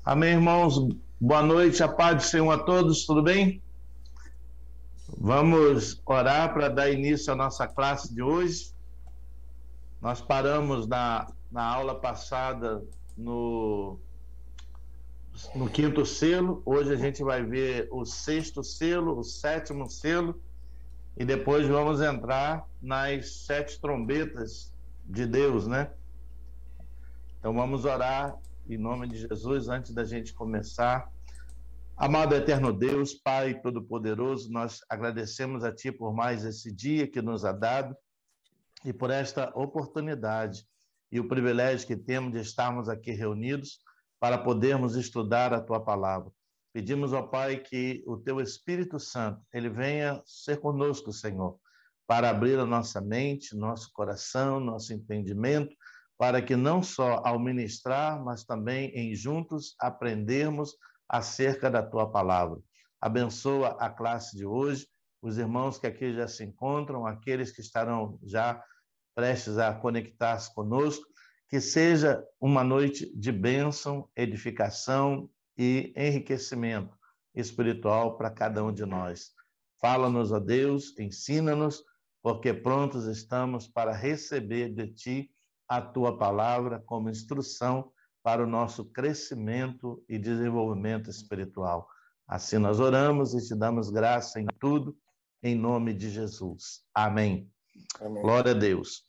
Amém, irmãos. Boa noite, a paz do Senhor a todos, tudo bem? Vamos orar para dar início à nossa classe de hoje. Nós paramos na aula passada no quinto selo. Hoje a gente vai ver o sexto selo, o sétimo selo, e depois vamos entrar nas sete trombetas de Deus, né? Então vamos orar em nome de Jesus antes da gente começar. Amado eterno Deus, Pai Todo-Poderoso, nós agradecemos a Ti por mais esse dia que nos há dado e por esta oportunidade e o privilégio que temos de estarmos aqui reunidos para podermos estudar a Tua palavra. Pedimos ao Pai que o Teu Espírito Santo, ele venha ser conosco, Senhor, para abrir a nossa mente, nosso coração, nosso entendimento, para que não só ao ministrar, mas também em juntos aprendermos acerca da tua palavra. Abençoa a classe de hoje, os irmãos que aqui já se encontram, aqueles que estarão já prestes a conectar-se conosco, que seja uma noite de bênção, edificação e enriquecimento espiritual para cada um de nós. Fala-nos, ó Deus, ensina-nos, porque prontos estamos para receber de ti a tua palavra como instrução para o nosso crescimento e desenvolvimento espiritual. Assim nós oramos e te damos graça em tudo, em nome de Jesus. Amém. Amém. Glória a Deus.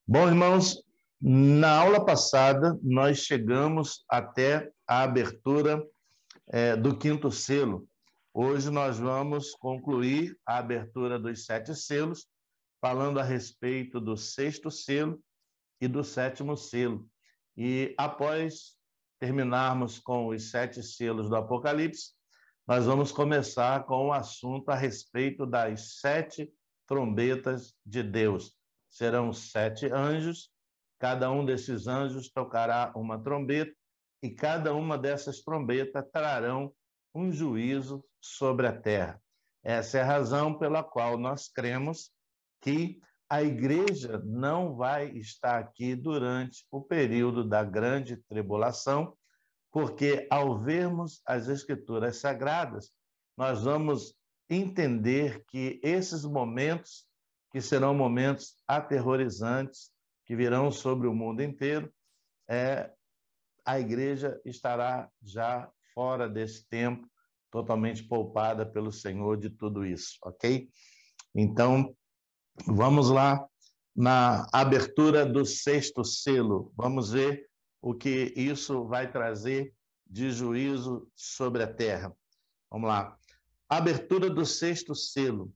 Bom, irmãos, na aula passada nós chegamos até a abertura do quinto selo. Hoje nós vamos concluir a abertura dos sete selos, falando a respeito do sexto selo e do sétimo selo. E após terminarmos com os sete selos do Apocalipse, nós vamos começar com o assunto a respeito das sete trombetas de Deus. Serão sete anjos, cada um desses anjos tocará uma trombeta, e cada uma dessas trombetas trarão um juízo sobre a terra. Essa é a razão pela qual nós cremos que a igreja não vai estar aqui durante o período da grande tribulação, porque ao vermos as escrituras sagradas, nós vamos entender que esses momentos, que serão momentos aterrorizantes, que virão sobre o mundo inteiro, a igreja estará já fora desse tempo, totalmente poupada pelo Senhor de tudo isso, ok? Então, vamos lá na abertura do sexto selo. Vamos ver o que isso vai trazer de juízo sobre a terra. Vamos lá. Abertura do sexto selo.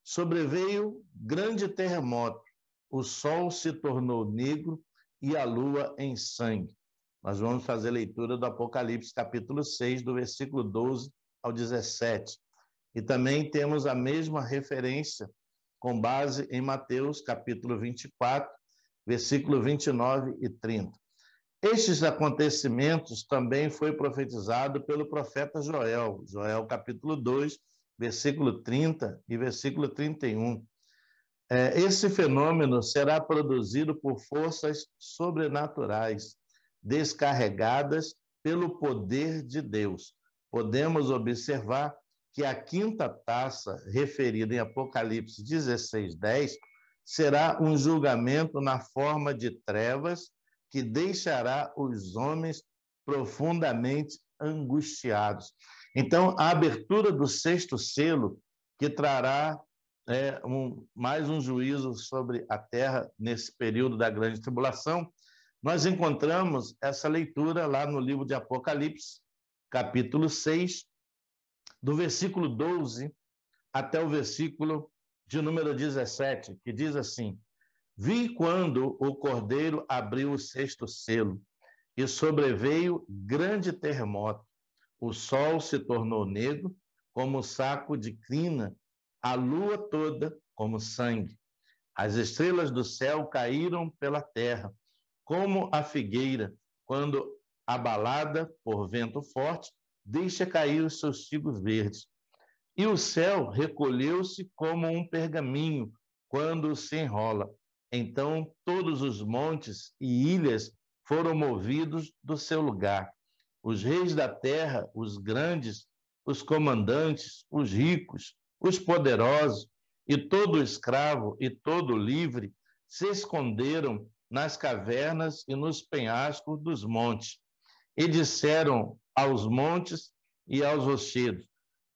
Sobreveio grande terremoto. O sol se tornou negro e a lua em sangue. Nós vamos fazer leitura do Apocalipse, capítulo 6, do versículo 12 ao 17. E também temos a mesma referência com base em Mateus, capítulo 24, versículo 29 e 30. Estes acontecimentos também foi profetizado pelo profeta Joel, Joel capítulo 2, versículo 30 e versículo 31. Esse fenômeno será produzido por forças sobrenaturais, descarregadas pelo poder de Deus. Podemos observar que a quinta taça, referida em Apocalipse 16, 10, será um julgamento na forma de trevas que deixará os homens profundamente angustiados. Então, a abertura do sexto selo, que trará mais um juízo sobre a terra nesse período da grande tribulação, nós encontramos essa leitura lá no livro de Apocalipse, capítulo 6, do versículo 12 até o versículo de número 17, que diz assim: Vi quando o Cordeiro abriu o sexto selo, e sobreveio grande terremoto. O sol se tornou negro, como saco de crina, a lua toda como sangue. As estrelas do céu caíram pela terra, como a figueira, quando, abalada por vento forte, deixa cair os seus figos verdes. E o céu recolheu-se como um pergaminho quando se enrola. Então todos os montes e ilhas foram movidos do seu lugar. os reis da terra, os grandes, os comandantes, os ricos, os poderosos, e todo escravo e todo livre se esconderam nas cavernas e nos penhascos dos montes, e disseram aos montes e aos rochedos: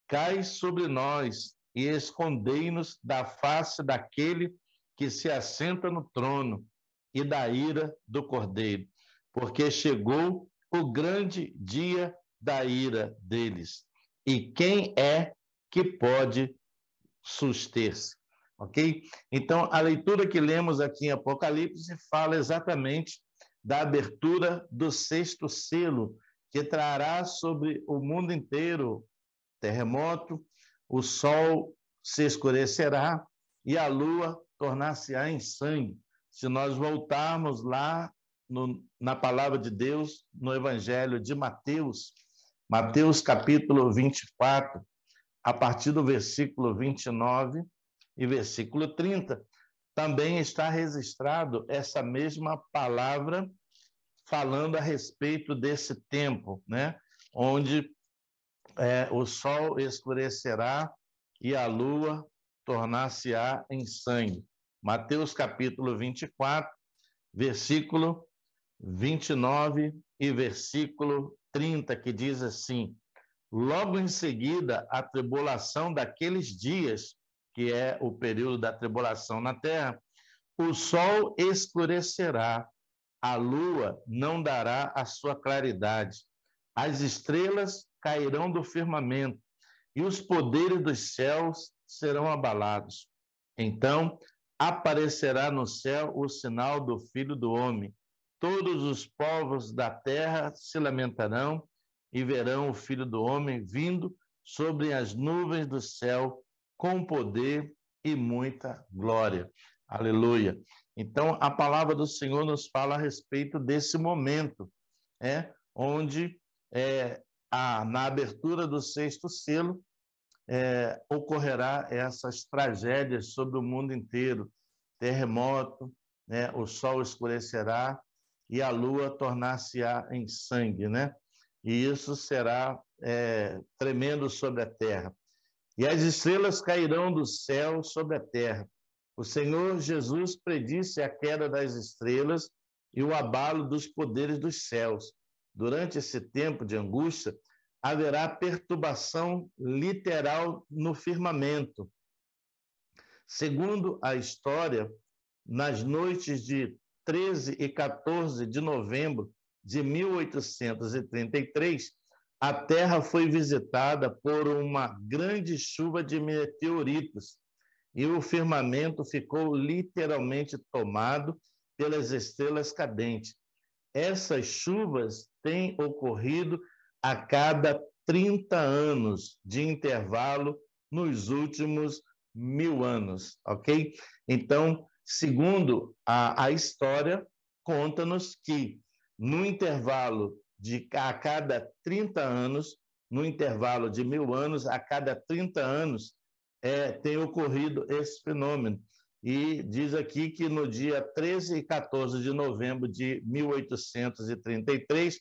cai sobre nós e escondei-nos da face daquele que se assenta no trono e da ira do Cordeiro, porque chegou o grande dia da ira deles. E quem é que pode suster-se? Ok? Então, a leitura que lemos aqui em Apocalipse fala exatamente da abertura do sexto selo, que trará sobre o mundo inteiro terremoto, o sol se escurecerá e a lua tornar-se-á em sangue. Se nós voltarmos lá na palavra de Deus, no Evangelho de Mateus, Mateus capítulo 24, a partir do versículo 29 e versículo 30, também está registrado essa mesma palavra falando a respeito desse tempo, né? Onde o sol escurecerá e a lua tornar-se-á em sangue. Mateus capítulo 24, versículo 29 e versículo 30, que diz assim: logo em seguida, a tribulação daqueles dias, que é o período da tribulação na terra, o sol escurecerá, a lua não dará a sua claridade, as estrelas cairão do firmamento e os poderes dos céus serão abalados. Então aparecerá no céu o sinal do Filho do Homem. Todos os povos da terra se lamentarão e verão o Filho do Homem vindo sobre as nuvens do céu com poder e muita glória. Aleluia. Então, a palavra do Senhor nos fala a respeito desse momento, onde na abertura do sexto selo ocorrerá essas tragédias sobre o mundo inteiro, terremoto, o sol escurecerá e a lua tornar-se-á em sangue, né? E isso será tremendo sobre a terra. E as estrelas cairão do céu sobre a terra. O Senhor Jesus predisse a queda das estrelas e o abalo dos poderes dos céus. Durante esse tempo de angústia, haverá perturbação literal no firmamento. Segundo a história, nas noites de 13 e 14 de novembro de 1833, a Terra foi visitada por uma grande chuva de meteoritos e o firmamento ficou literalmente tomado pelas estrelas cadentes. Essas chuvas têm ocorrido a cada 30 anos de intervalo nos últimos 1000 anos, ok? Então, segundo a história, conta-nos que no intervalo a cada 30 anos, no intervalo de 1000 anos, a cada 30 anos, tem ocorrido esse fenômeno. E diz aqui que no dia 13 e 14 de novembro de 1833,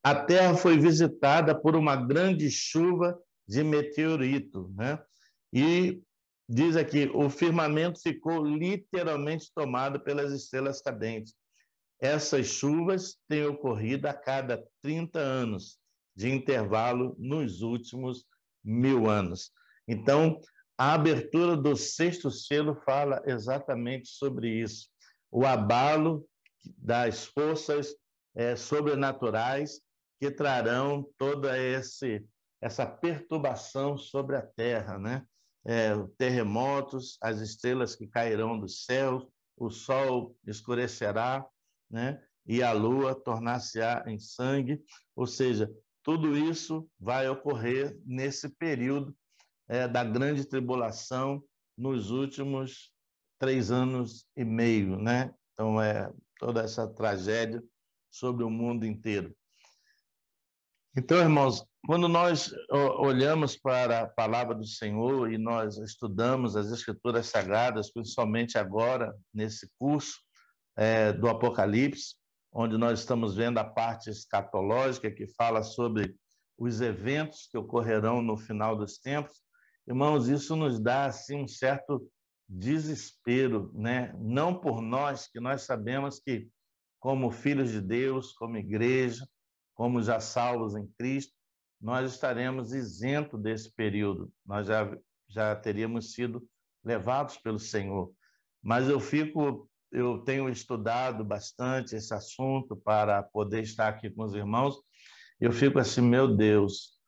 a Terra foi visitada por uma grande chuva de meteorito, né? E diz aqui, o firmamento ficou literalmente tomado pelas estrelas cadentes. Essas chuvas têm ocorrido a cada 30 anos de intervalo nos últimos 1000 anos. Então, a abertura do sexto selo fala exatamente sobre isso. O abalo das forças sobrenaturais que trarão toda essa perturbação sobre a Terra, né? Terremotos, as estrelas que cairão do céu, o sol escurecerá, né? E a lua tornar-se-á em sangue, ou seja, tudo isso vai ocorrer nesse período da grande tribulação nos últimos 3 anos e meio, né? Então, toda essa tragédia sobre o mundo inteiro. Então, irmãos, quando nós olhamos para a palavra do Senhor e nós estudamos as Escrituras Sagradas, principalmente agora, nesse curso do Apocalipse, onde nós estamos vendo a parte escatológica, que fala sobre os eventos que ocorrerão no final dos tempos. Irmãos, isso nos dá assim um certo desespero, né? Não por nós, que nós sabemos que, como filhos de Deus, como igreja, como já salvos em Cristo, nós estaremos isentos desse período. Nós já teríamos sido levados pelo Senhor. Mas eu tenho estudado bastante esse assunto para poder estar aqui com os irmãos. Eu fico assim, meu Deus,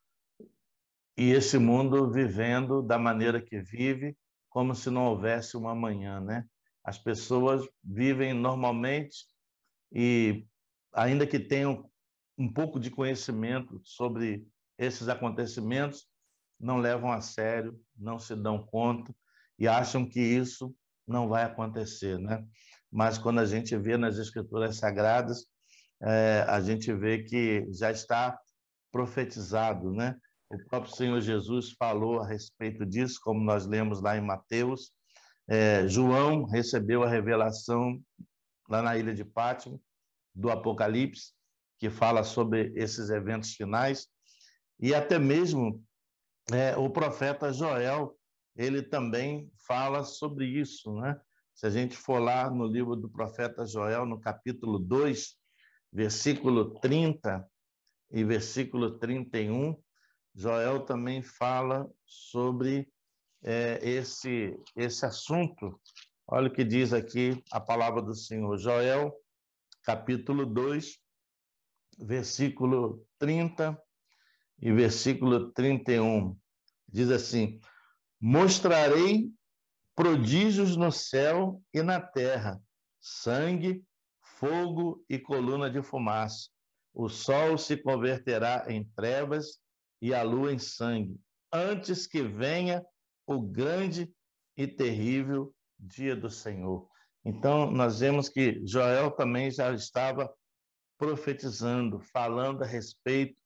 e esse mundo vivendo da maneira que vive, como se não houvesse um amanhã, né? As pessoas vivem normalmente e, ainda que tenham um pouco de conhecimento sobre esses acontecimentos, não levam a sério, não se dão conta e acham que isso não vai acontecer, né? Mas quando a gente vê nas Escrituras Sagradas, a gente vê que já está profetizado, né? O próprio Senhor Jesus falou a respeito disso, como nós lemos lá em Mateus. João recebeu a revelação lá na ilha de Pátimo, do Apocalipse, que fala sobre esses eventos finais. E até mesmo o profeta Joel, ele também fala sobre isso, né? Se a gente for lá no livro do profeta Joel, no capítulo 2, versículo 30 e versículo 31, Joel também fala sobre esse assunto. Olha o que diz aqui a palavra do Senhor. Joel, capítulo 2, versículo 30 e versículo 31. Diz assim: mostrarei prodígios no céu e na terra, sangue, fogo e coluna de fumaça. O sol se converterá em trevas e a lua em sangue, antes que venha o grande e terrível dia do Senhor. Então, nós vemos que Joel também já estava profetizando, falando a respeito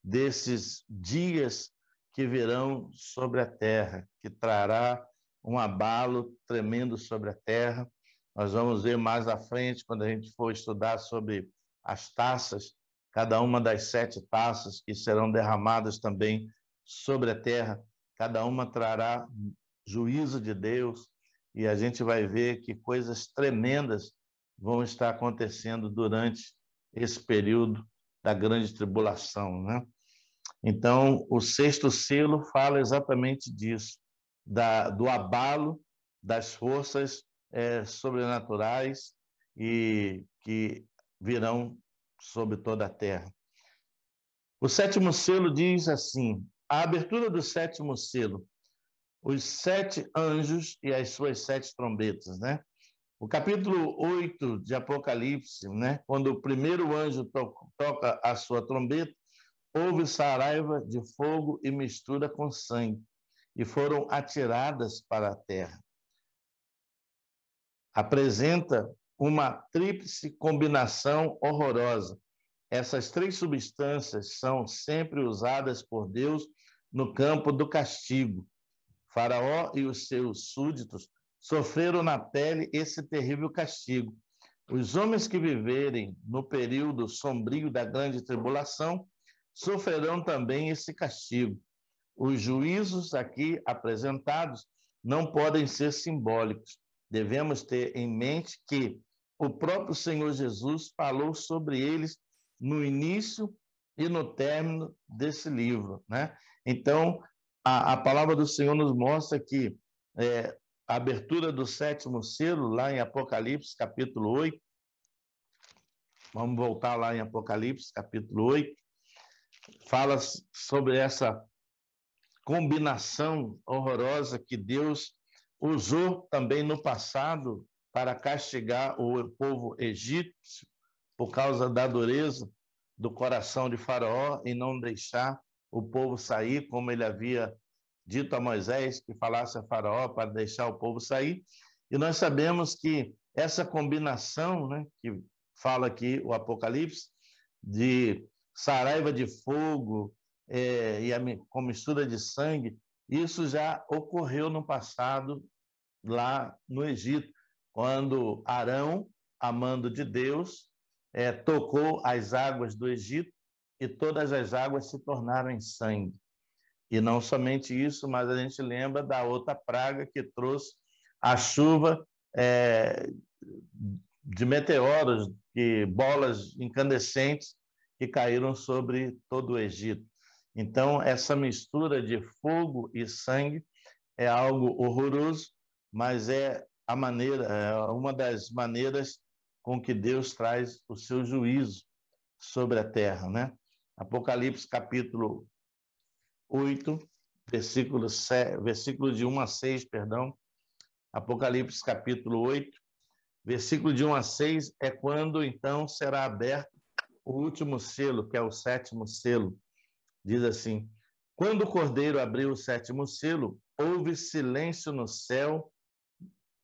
desses dias que virão sobre a terra, que trará um abalo tremendo sobre a terra. Nós vamos ver mais à frente, quando a gente for estudar sobre as taças, cada uma das 7 taças que serão derramadas também sobre a terra, cada uma trará juízo de Deus, e a gente vai ver que coisas tremendas vão estar acontecendo durante esse período da grande tribulação, né? Então, o 6º selo fala exatamente disso, do abalo das forças sobrenaturais e que virão sobre toda a terra. O 7º selo diz assim: a abertura do 7º selo, os 7 anjos e as suas 7 trombetas, né? O capítulo 8 de Apocalipse, né? Quando o primeiro anjo toca a sua trombeta, houve saraiva de fogo e mistura com sangue, e foram atiradas para a terra. Apresenta uma tríplice combinação horrorosa. Essas 3 substâncias são sempre usadas por Deus no campo do castigo. Faraó e os seus súditos sofreram na pele esse terrível castigo. Os homens que viverem no período sombrio da grande tribulação sofrerão também esse castigo. Os juízos aqui apresentados não podem ser simbólicos. Devemos ter em mente que o próprio Senhor Jesus falou sobre eles no início e no término desse livro, né? Então, a palavra do Senhor nos mostra que a abertura do 7º selo, lá em Apocalipse, capítulo 8, vamos voltar lá em Apocalipse, capítulo 8, fala sobre essa combinação horrorosa que Deus usou também no passado para castigar o povo egípcio por causa da dureza do coração de Faraó e não deixar o povo sair, como ele havia dito a Moisés, que falasse a Faraó para deixar o povo sair. E nós sabemos que essa combinação, né, que fala aqui o Apocalipse, de saraiva de fogo com mistura de sangue, isso já ocorreu no passado lá no Egito, quando Arão, a mando de Deus, tocou as águas do Egito e todas as águas se tornaram em sangue. E não somente isso, mas a gente lembra da outra praga que trouxe a chuva de meteoros, de bolas incandescentes que caíram sobre todo o Egito. Então, essa mistura de fogo e sangue é algo horroroso, mas é uma das maneiras com que Deus traz o seu juízo sobre a terra, né? Apocalipse capítulo 8, versículo de 1 a 6, perdão. Apocalipse capítulo 8, versículo de 1 a 6 é quando então será aberto o último selo, que é o sétimo selo. Diz assim: quando o Cordeiro abriu o sétimo selo, houve silêncio no céu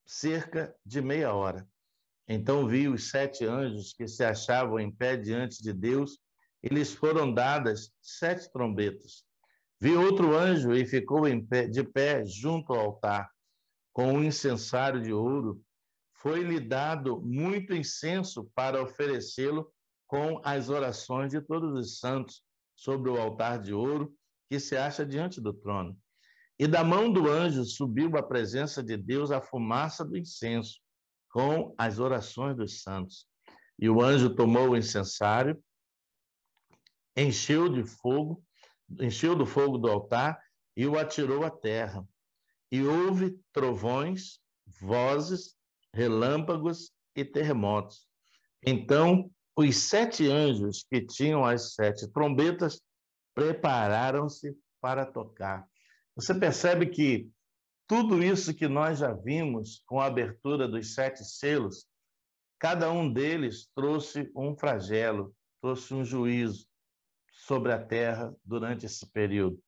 cerca de meia hora. Então vi os 7 anjos que se achavam em pé diante de Deus, e lhes foram dadas 7 trombetas. Vi outro anjo e ficou de pé junto ao altar, com um incensário de ouro. Foi-lhe dado muito incenso para oferecê-lo com as orações de todos os santos sobre o altar de ouro que se acha diante do trono. E da mão do anjo subiu à presença de Deus a fumaça do incenso, com as orações dos santos. E o anjo tomou o incensário, encheu do fogo do altar e o atirou à terra. E houve trovões, vozes, relâmpagos e terremotos. Então, os 7 anjos que tinham as 7 trombetas prepararam-se para tocar. Você percebe que tudo isso que nós já vimos com a abertura dos 7 selos, cada um deles trouxe um flagelo, trouxe um juízo sobre a terra durante esse período.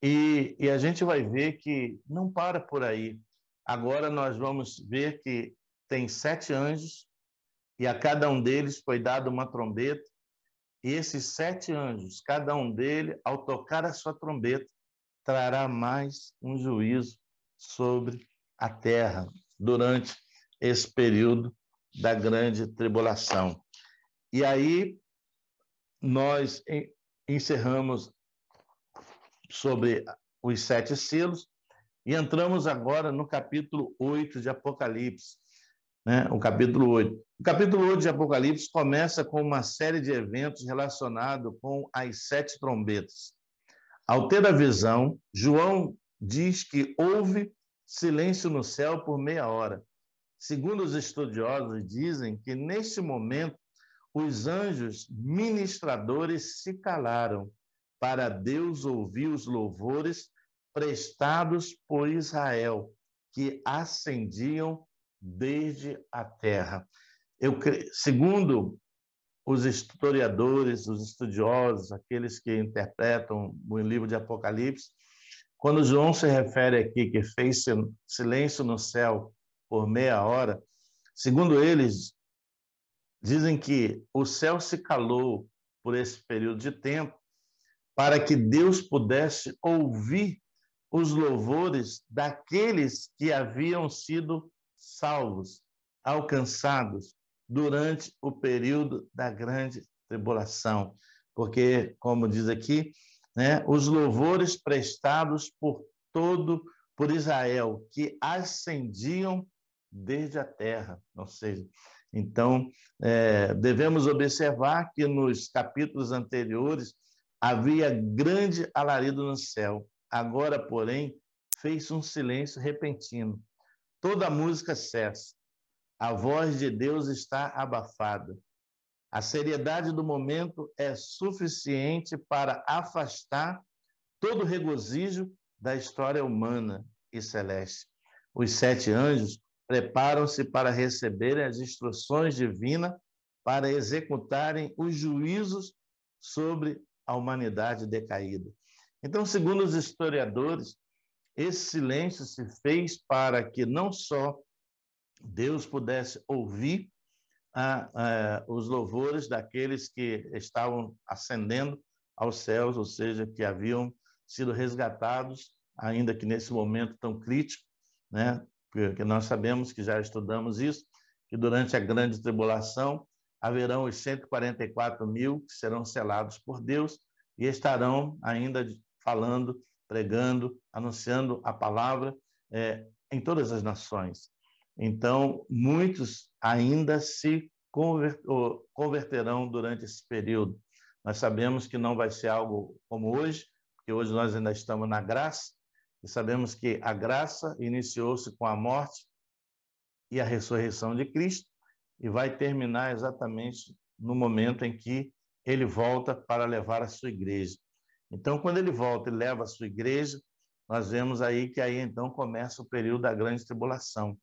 E a gente vai ver que não para por aí. Agora nós vamos ver que tem 7 anjos e a cada um deles foi dada uma trombeta. E esses 7 anjos, cada um deles, ao tocar a sua trombeta, trará mais um juízo sobre a terra durante esse período da grande tribulação. E aí nós encerramos sobre os 7 selos e entramos agora no capítulo 8 de Apocalipse, né? O capítulo 8. O capítulo 8 de Apocalipse começa com uma série de eventos relacionados com as 7 trombetas. Ao ter a visão, João diz que houve silêncio no céu por meia hora. Segundo os estudiosos, dizem que neste momento os anjos ministradores se calaram para Deus ouvir os louvores prestados por Israel, que ascendiam desde a terra. Segundo os historiadores, os estudiosos, aqueles que interpretam o livro de Apocalipse, quando João se refere aqui que fez silêncio no céu por meia hora, segundo eles, dizem que o céu se calou por esse período de tempo para que Deus pudesse ouvir os louvores daqueles que haviam sido salvos, alcançados durante o período da grande tribulação. Porque, como diz aqui, né, os louvores prestados por Israel, que ascendiam desde a terra, ou seja, então, devemos observar que nos capítulos anteriores havia grande alarido no céu. Agora, porém, fez um silêncio repentino. Toda a música cessa. A voz de Deus está abafada. A seriedade do momento é suficiente para afastar todo o regozijo da história humana e celeste. Os 7 anjos preparam-se para receberem as instruções divinas para executarem os juízos sobre a humanidade decaída. Então, segundo os historiadores, esse silêncio se fez para que não só Deus pudesse ouvir os louvores daqueles que estavam ascendendo aos céus, ou seja, que haviam sido resgatados, ainda que nesse momento tão crítico, né? Porque nós sabemos que já estudamos isso, que durante a grande tribulação haverão os 144 mil que serão selados por Deus e estarão ainda falando, pregando, anunciando a palavra em todas as nações. Então, muitos ainda se converterão durante esse período. Nós sabemos que não vai ser algo como hoje, porque hoje nós ainda estamos na graça, e sabemos que a graça iniciou-se com a morte e a ressurreição de Cristo, e vai terminar exatamente no momento em que ele volta para levar a sua igreja. Então, quando ele volta e leva a sua igreja, nós vemos aí que aí então começa o período da grande tribulação.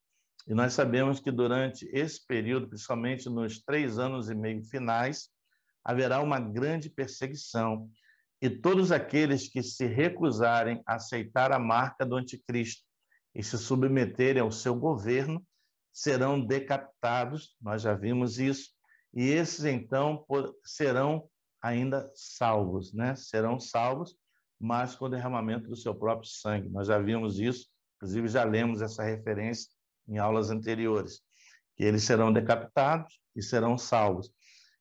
E nós sabemos que durante esse período, principalmente nos 3 anos e meio finais, haverá uma grande perseguição. E todos aqueles que se recusarem a aceitar a marca do anticristo e se submeterem ao seu governo, serão decapitados, nós já vimos isso, e esses então serão ainda salvos, né? Serão salvos, mas com o derramamento do seu próprio sangue. Nós já vimos isso, inclusive já lemos essa referência em aulas anteriores, que eles serão decapitados e serão salvos.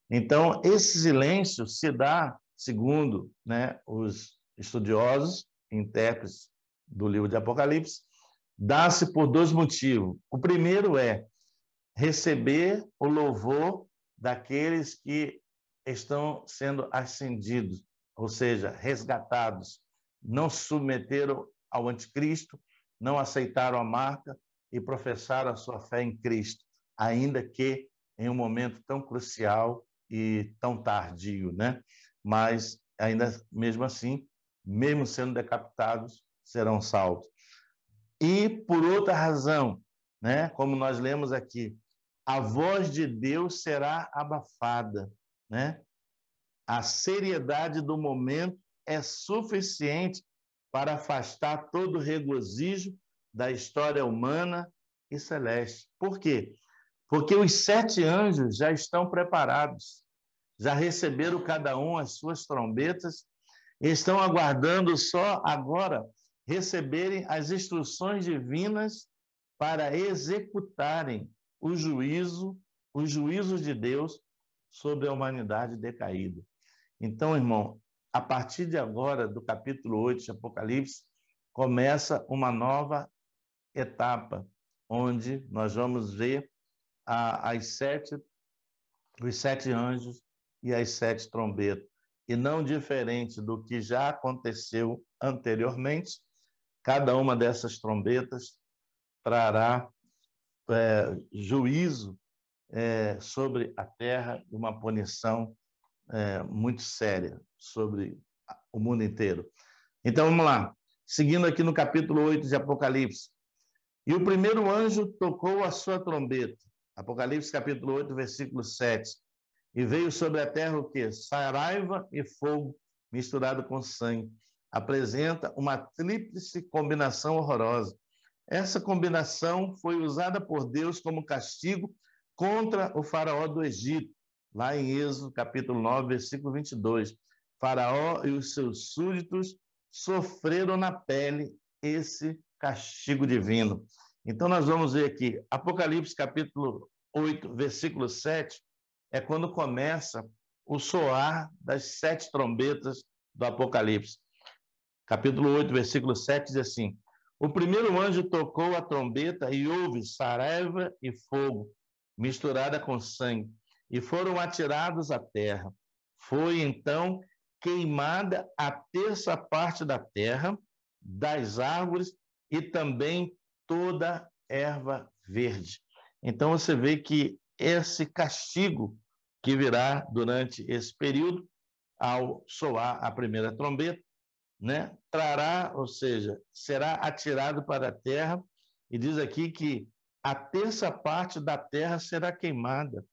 Então, esse silêncio se dá, segundo, né, os estudiosos, intérpretes do livro de Apocalipse, dá-se por 2 motivos. O primeiro é receber o louvor daqueles que estão sendo ascendidos, ou seja, resgatados, não se submeteram ao anticristo, não aceitaram a marca e professaram a sua fé em Cristo, ainda que em um momento tão crucial e tão tardio, né? Mas ainda mesmo assim, mesmo sendo decapitados, serão salvos. E por outra razão, né? Como nós lemos aqui, a voz de Deus será abafada, né? A seriedade do momento é suficiente para afastar todo o regozijo da história humana e celeste. Por quê? Porque os 7 anjos já estão preparados, já receberam cada um as suas trombetas, e estão aguardando só agora receberem as instruções divinas para executarem os juízos de Deus sobre a humanidade decaída. Então, irmão, a partir de agora, do capítulo 8 de Apocalipse, começa uma nova etapa, onde nós vamos ver os 7 anjos e as 7 trombetas. E não diferente do que já aconteceu anteriormente, cada uma dessas trombetas trará juízo sobre a terra, uma punição muito séria sobre o mundo inteiro. Então, vamos lá. Seguindo aqui no capítulo 8 de Apocalipse. E o primeiro anjo tocou a sua trombeta. Apocalipse, capítulo 8, versículo 7. E veio sobre a terra o quê? Saraiva e fogo misturado com sangue. Apresenta uma tríplice combinação horrorosa. Essa combinação foi usada por Deus como castigo contra o faraó do Egito, lá em Êxodo, capítulo 9, versículo 22. Faraó e os seus súditos sofreram na pele esse castigo divino. Então, nós vamos ver aqui, Apocalipse, capítulo 8, versículo 7, é quando começa o soar das 7 trombetas do Apocalipse. Capítulo 8, versículo 7 diz assim: o primeiro anjo tocou a trombeta e houve saraiva e fogo, misturada com sangue, e foram atirados à terra. Foi então queimada a terça parte da terra, das árvores e também toda erva verde. Então você vê que esse castigo que virá durante esse período, ao soar a primeira trombeta, né, trará, ou seja, será atirado para a terra, e diz aqui que a terça parte da terra será queimada,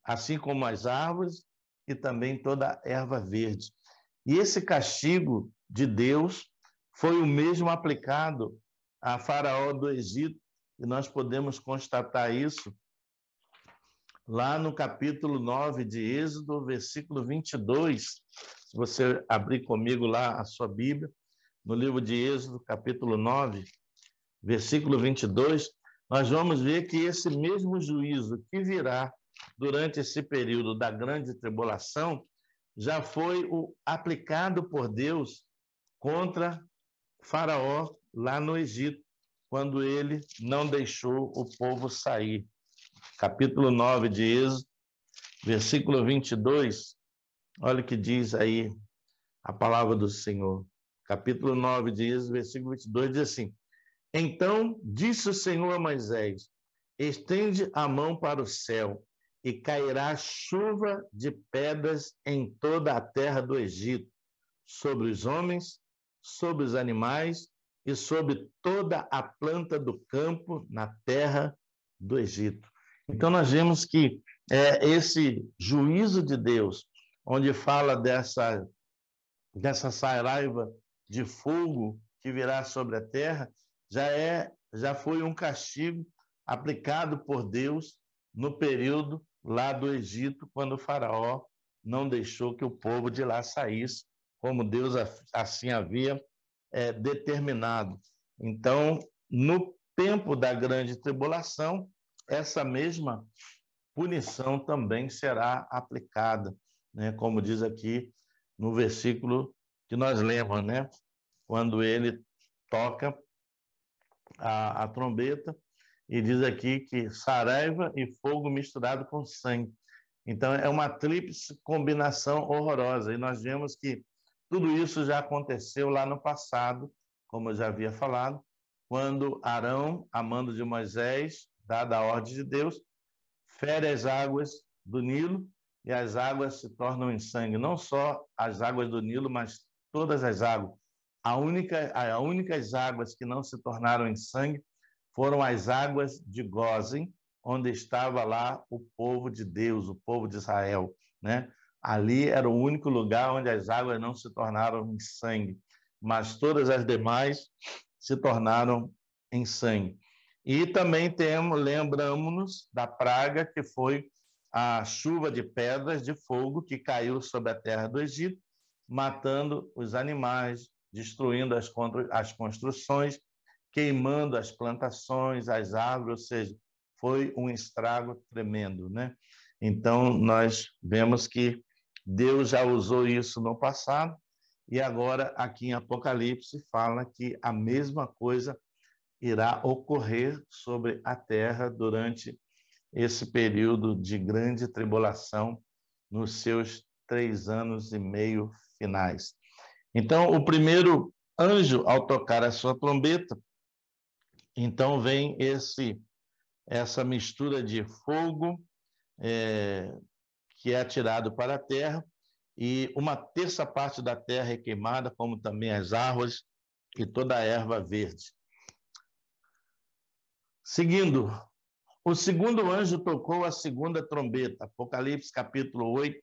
assim como as árvores e também toda a erva verde. E esse castigo de Deus foi o mesmo aplicado a Faraó do Egito, e nós podemos constatar isso lá no capítulo 9 de Êxodo, versículo 22. Se você abrir comigo lá a sua Bíblia, no livro de Êxodo, capítulo 9, versículo 22, nós vamos ver que esse mesmo juízo que virá durante esse período da grande tribulação, já foi aplicado por Deus contra Faraó lá no Egito, quando ele não deixou o povo sair. Capítulo 9 de Êxodo, versículo 22, olha o que diz aí a palavra do Senhor. Capítulo 9 de Êxodo, versículo 22, diz assim: Então disse o Senhor a Moisés: Estende a mão para o céu, e cairá chuva de pedras em toda a terra do Egito, sobre os homens, sobre os animais e sobre toda a planta do campo na terra do Egito. Então nós vemos que esse juízo de Deus, onde fala dessa saraiva de fogo que virá sobre a terra, já foi um castigo aplicado por Deus no período lá do Egito, quando o faraó não deixou que o povo de lá saísse, como Deus assim havia determinado. Então, no tempo da grande tribulação, essa mesma punição também será aplicada, né? Como diz aqui no versículo que nós lemos, né? Quando ele toca a trombeta, e diz aqui que saraiva e fogo misturado com sangue. Então, é uma tríplice combinação horrorosa. E nós vemos que tudo isso já aconteceu lá no passado, como eu já havia falado, quando Arão, a mando de Moisés, dada a ordem de Deus, fere as águas do Nilo e as águas se tornam em sangue. Não só as águas do Nilo, mas todas as águas. As únicas águas que não se tornaram em sangue foram as águas de Gósen, onde estava lá o povo de Deus, o povo de Israel, né? Ali era o único lugar onde as águas não se tornaram em sangue, mas todas as demais se tornaram em sangue. E também lembramos-nos da praga que foi a chuva de pedras de fogo que caiu sobre a terra do Egito, matando os animais, destruindo as construções, queimando as plantações, as árvores, ou seja, foi um estrago tremendo, né? Então, nós vemos que Deus já usou isso no passado e agora, aqui em Apocalipse, fala que a mesma coisa irá ocorrer sobre a terra durante esse período de grande tribulação nos seus 3 anos e meio finais. Então, o primeiro anjo, ao tocar a sua trombeta, então vem essa mistura de fogo que é atirado para a terra, e uma terça parte da terra é queimada, como também as árvores e toda a erva verde. Seguindo, o segundo anjo tocou a segunda trombeta, Apocalipse capítulo 8,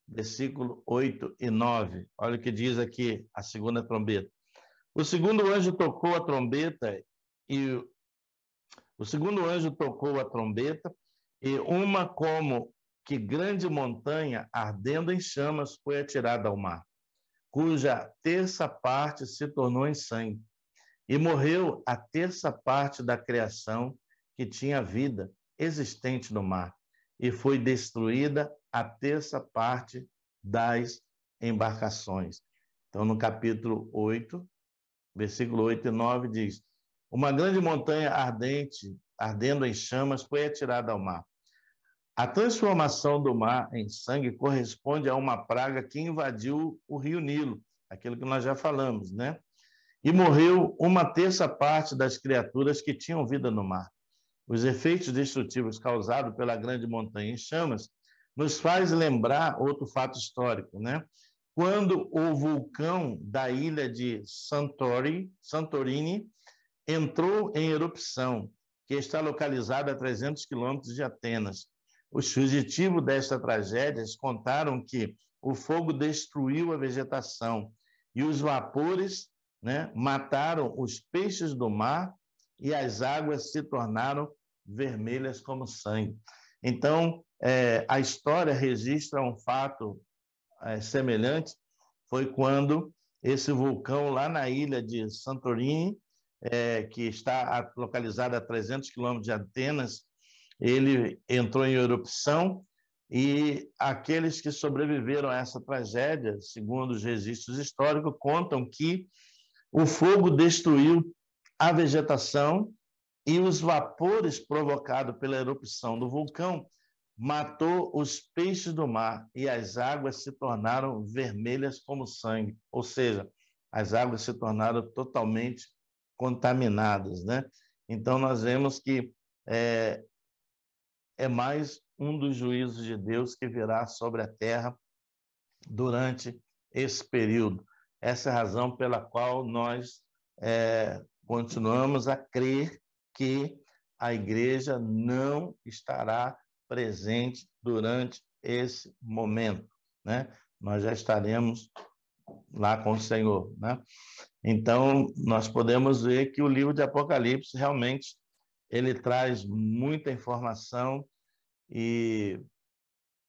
versículo 8 e 9. Olha o que diz aqui a segunda trombeta. O segundo anjo tocou a trombeta e uma como que grande montanha ardendo em chamas foi atirada ao mar, cuja terça parte se tornou em sangue. E morreu a terça parte da criação que tinha vida existente no mar, e foi destruída a terça parte das embarcações. Então, no capítulo 8, versículo 8 e 9 diz: Uma grande montanha ardendo em chamas, foi atirada ao mar. A transformação do mar em sangue corresponde a uma praga que invadiu o rio Nilo, aquilo que nós já falamos, né? E morreu uma terça parte das criaturas que tinham vida no mar. Os efeitos destrutivos causados pela grande montanha em chamas nos faz lembrar outro fato histórico, né? Quando o vulcão da ilha de Santorini entrou em erupção, que está localizada a 300 quilômetros de Atenas. Os fugitivos desta tragédia contaram que o fogo destruiu a vegetação e os vapores, né, mataram os peixes do mar e as águas se tornaram vermelhas como sangue. Então, a história registra um fato semelhante, foi quando esse vulcão lá na ilha de Santorini, que está localizada a 300 quilômetros de Atenas, ele entrou em erupção e aqueles que sobreviveram a essa tragédia, segundo os registros históricos, contam que o fogo destruiu a vegetação e os vapores provocados pela erupção do vulcão matou os peixes do mar e as águas se tornaram vermelhas como sangue, ou seja, as águas se tornaram totalmente contaminadas, né? Então nós vemos que é mais um dos juízos de Deus que virá sobre a terra durante esse período. Essa é a razão pela qual nós continuamos a crer que a igreja não estará presente durante esse momento, né? Nós já estaremos lá com o Senhor, né? Então, nós podemos ver que o livro de Apocalipse realmente ele traz muita informação e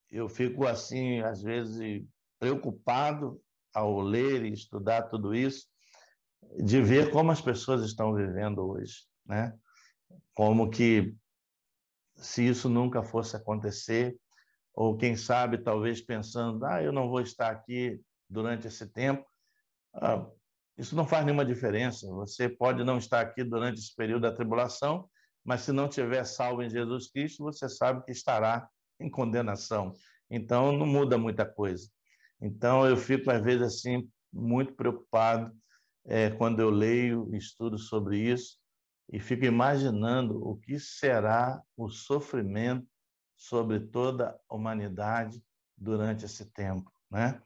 eu fico assim, às vezes, preocupado ao ler e estudar tudo isso, de ver como as pessoas estão vivendo hoje, né? Como que se isso nunca fosse acontecer, ou quem sabe, talvez pensando, eu não vou estar aqui durante esse tempo, isso não faz nenhuma diferença. Você pode não estar aqui durante esse período da tribulação, mas se não tiver salvo em Jesus Cristo, você sabe que estará em condenação. Então, não muda muita coisa. Então, eu fico, às vezes, assim, muito preocupado quando eu leio e estudo sobre isso e fico imaginando o que será o sofrimento sobre toda a humanidade durante esse tempo, né?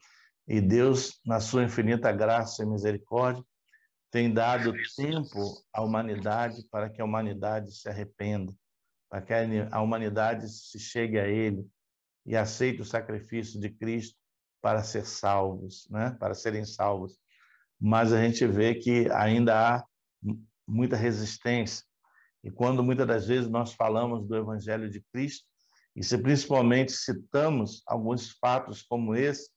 E Deus, na sua infinita graça e misericórdia, tem dado tempo à humanidade para que a humanidade se arrependa, para que a humanidade se chegue a Ele e aceite o sacrifício de Cristo para ser salvos, né? Para serem salvos. Mas a gente vê que ainda há muita resistência. E quando muitas das vezes nós falamos do Evangelho de Cristo, e se principalmente citamos alguns fatos como esse,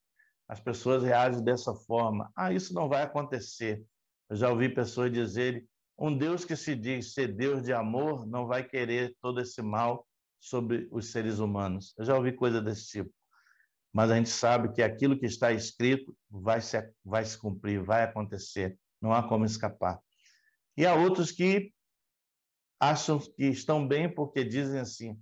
as pessoas reagem dessa forma. Isso não vai acontecer. Eu já ouvi pessoas dizerem, um Deus que se diz ser Deus de amor não vai querer todo esse mal sobre os seres humanos. Eu já ouvi coisa desse tipo. Mas a gente sabe que aquilo que está escrito vai se cumprir, vai acontecer. Não há como escapar. E há outros que acham que estão bem porque dizem assim,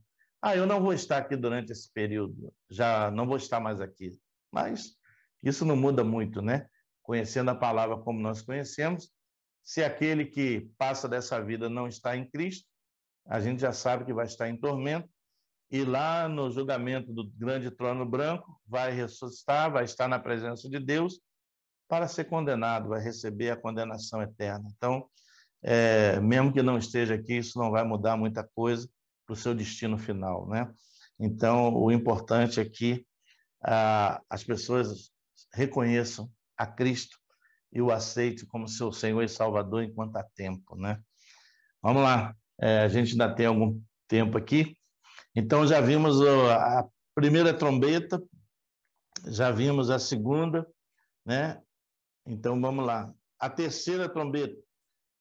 eu não vou estar aqui durante esse período, já não vou estar mais aqui. Mas isso não muda muito, né? Conhecendo a palavra como nós conhecemos, se aquele que passa dessa vida não está em Cristo, a gente já sabe que vai estar em tormento, e lá no julgamento do grande trono branco, vai ressuscitar, vai estar na presença de Deus para ser condenado, vai receber a condenação eterna. Então, mesmo que não esteja aqui, isso não vai mudar muita coisa para o seu destino final, né? Então, o importante é que as pessoas reconheçam a Cristo e o aceitem como seu Senhor e Salvador enquanto há tempo, né? Vamos lá, a gente ainda tem algum tempo aqui. Então, já vimos a primeira trombeta, já vimos a segunda, né? Então, vamos lá. A terceira trombeta,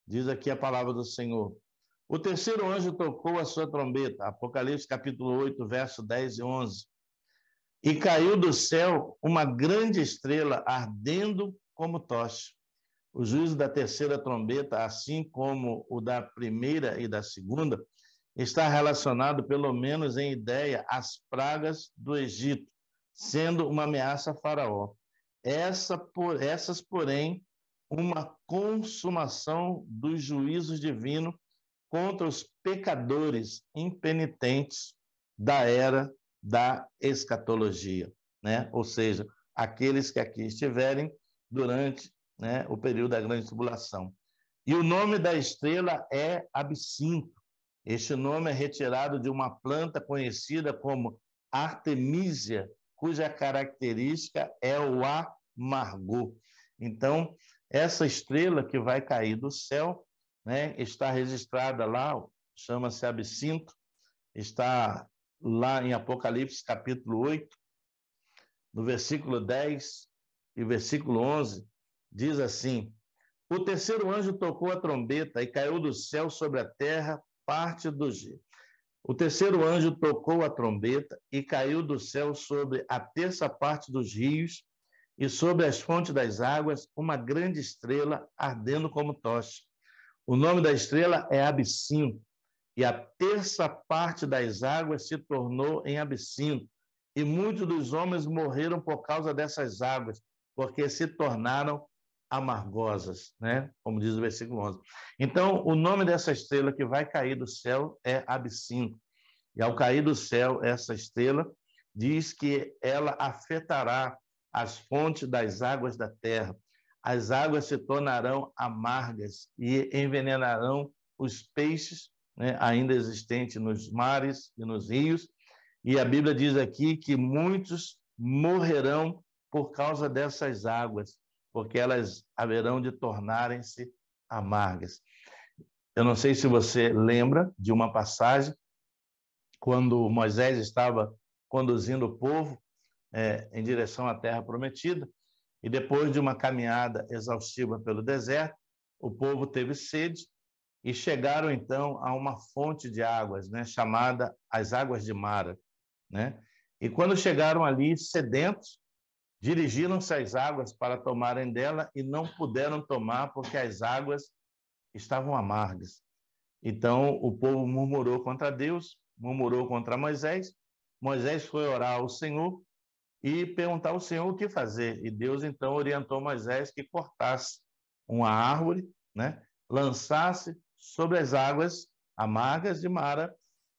diz aqui a palavra do Senhor. O terceiro anjo tocou a sua trombeta, Apocalipse capítulo 8, verso 10 e 11. E caiu do céu uma grande estrela ardendo como tocha. O juízo da terceira trombeta, assim como o da primeira e da segunda, está relacionado, pelo menos em ideia, às pragas do Egito, sendo uma ameaça a Faraó. Essas, porém, uma consumação dos juízos divinos contra os pecadores impenitentes da era da escatologia, né? Ou seja, aqueles que aqui estiverem durante, né, o período da grande tribulação. E o nome da estrela é Absinto. Este nome é retirado de uma planta conhecida como Artemisia, cuja característica é o amargor. Então, essa estrela que vai cair do céu, né, está registrada lá, chama-se Absinto, está lá em Apocalipse capítulo 8, no versículo 10 e versículo 11, diz assim: o terceiro anjo tocou a trombeta e caiu do céu sobre a terra parte do O terceiro anjo tocou a trombeta e caiu do céu sobre a terça parte dos rios e sobre as fontes das águas uma grande estrela ardendo como tocha. O nome da estrela é Absinto, e a terça parte das águas se tornou em absinto, e muitos dos homens morreram por causa dessas águas, porque se tornaram amargosas, né? Como diz o versículo 11. Então, o nome dessa estrela que vai cair do céu é Absinto. E ao cair do céu, essa estrela diz que ela afetará as fontes das águas da terra. As águas se tornarão amargas e envenenarão os peixes, né, ainda existentes nos mares e nos rios. E a Bíblia diz aqui que muitos morrerão por causa dessas águas, porque elas haverão de tornarem-se amargas. Eu não sei se você lembra de uma passagem quando Moisés estava conduzindo o povo em direção à terra prometida, e depois de uma caminhada exaustiva pelo deserto, o povo teve sede e chegaram então a uma fonte de águas, né, chamada as águas de Mara, né? E quando chegaram ali sedentos, dirigiram-se às águas para tomarem dela e não puderam tomar porque as águas estavam amargas. Então o povo murmurou contra Deus, murmurou contra Moisés. Moisés foi orar ao Senhor e perguntar ao Senhor o que fazer. E Deus então orientou Moisés que cortasse uma árvore, né, lançasse sobre as águas amargas de Mara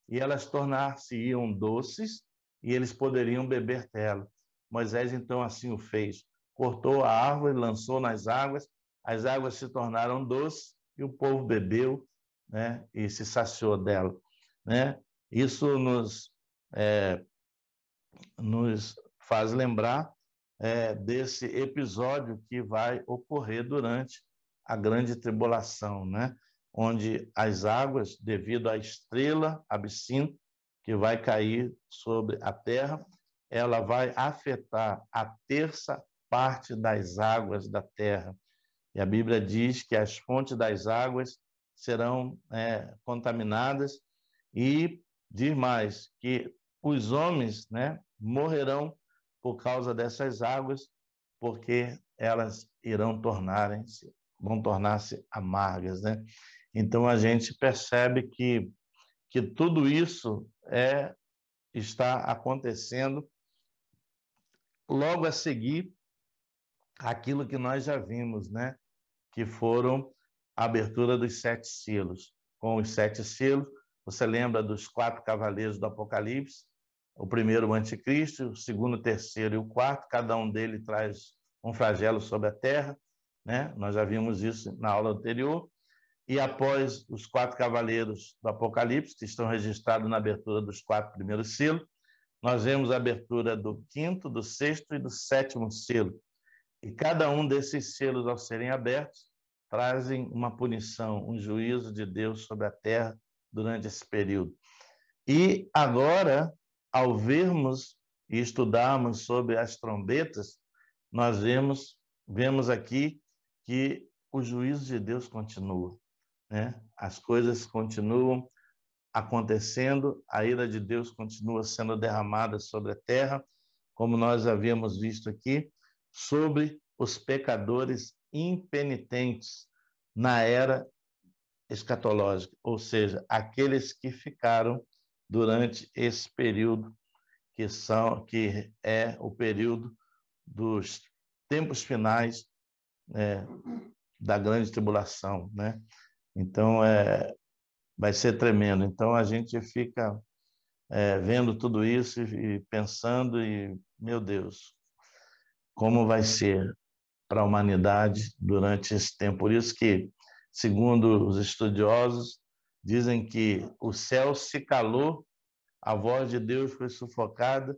e elas tornar-se-iam doces e eles poderiam beber dela. Moisés então assim o fez. Cortou a árvore, lançou nas águas, as águas se tornaram doces e o povo bebeu, né, e se saciou dela, né? Isso nos faz lembrar desse episódio que vai ocorrer durante a grande tribulação, né? Onde as águas, devido à estrela Absinto, que vai cair sobre a terra, ela vai afetar a terça parte das águas da terra. E a Bíblia diz que as fontes das águas serão contaminadas e diz mais que os homens, né, morrerão por causa dessas águas, porque elas vão tornar-se amargas, né? Então a gente percebe que tudo isso está acontecendo logo a seguir aquilo que nós já vimos, né? Que foram a abertura dos 7 selos. Com os 7 selos, você lembra dos 4 cavaleiros do Apocalipse? O primeiro, o anticristo, o segundo, o terceiro e o quarto, cada um deles traz um flagelo sobre a terra, né? Nós já vimos isso na aula anterior. E após os 4 cavaleiros do Apocalipse, que estão registrados na abertura dos 4 primeiros selos, nós vemos a abertura do 5º, do 6º e do 7º selo. E cada um desses selos, ao serem abertos, trazem uma punição, um juízo de Deus sobre a terra durante esse período. E agora, ao vermos e estudarmos sobre as trombetas, nós vemos aqui que o juízo de Deus continua, né? As coisas continuam acontecendo, a ira de Deus continua sendo derramada sobre a terra, como nós havíamos visto aqui, sobre os pecadores impenitentes na era escatológica, ou seja, aqueles que ficaram durante esse período que é o período dos tempos finais, da grande tribulação, né? Então vai ser tremendo. Então a gente fica vendo tudo isso e pensando meu Deus, como vai ser para a humanidade durante esse tempo? Por isso que, segundo os estudiosos, dizem que o céu se calou, a voz de Deus foi sufocada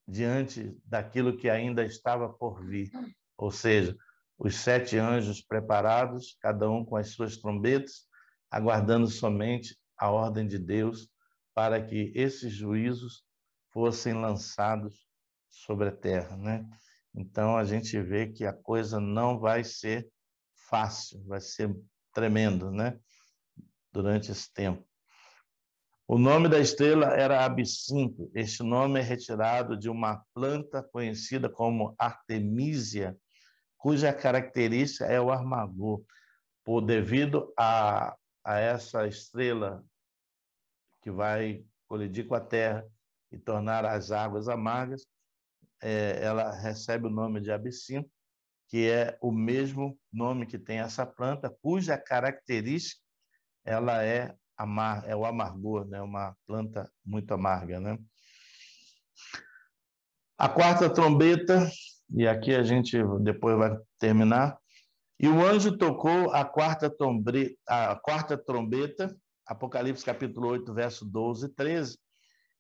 diante daquilo que ainda estava por vir. Ou seja, os 7 anjos preparados, cada um com as suas trombetas, aguardando somente a ordem de Deus para que esses juízos fossem lançados sobre a terra, né? Então a gente vê que a coisa não vai ser fácil, vai ser tremendo, né? Durante esse tempo. O nome da estrela era Absinto. Este nome é retirado de uma planta conhecida como Artemisia, cuja característica é o amargor, devido a essa estrela que vai colidir com a Terra e tornar as águas amargas, ela recebe o nome de absinto, que é o mesmo nome que tem essa planta, cuja característica ela é o amargor, né? Uma planta muito amarga, né? A quarta trombeta, e aqui a gente depois vai terminar. E o anjo tocou a quarta trombeta, Apocalipse capítulo 8, verso 12 e 13,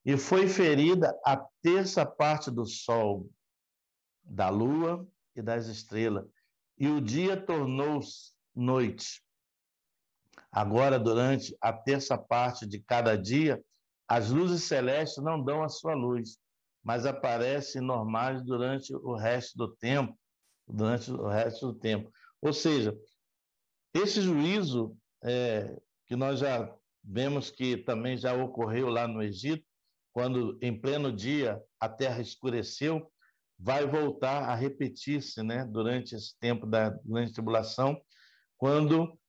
e foi ferida a terça parte do sol, da lua e das estrelas, e o dia tornou-se noite. Agora, durante a terça parte de cada dia, as luzes celestes não dão a sua luz, mas aparecem normais durante o resto do tempo, Ou seja, esse juízo que nós já vemos que também já ocorreu lá no Egito, quando em pleno dia a terra escureceu, vai voltar a repetir-se, né, durante esse tempo da grande tribulação, quando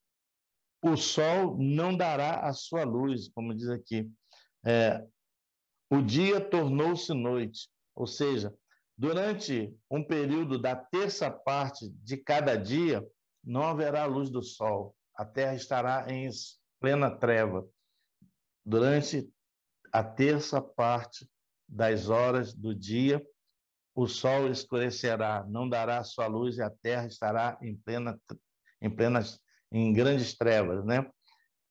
o sol não dará a sua luz, como diz aqui. O dia tornou-se noite, ou seja, durante um período da terça parte de cada dia, não haverá luz do sol, a terra estará em plena treva. Durante a terça parte das horas do dia, o sol escurecerá, não dará sua luz e a terra estará em grandes trevas, né?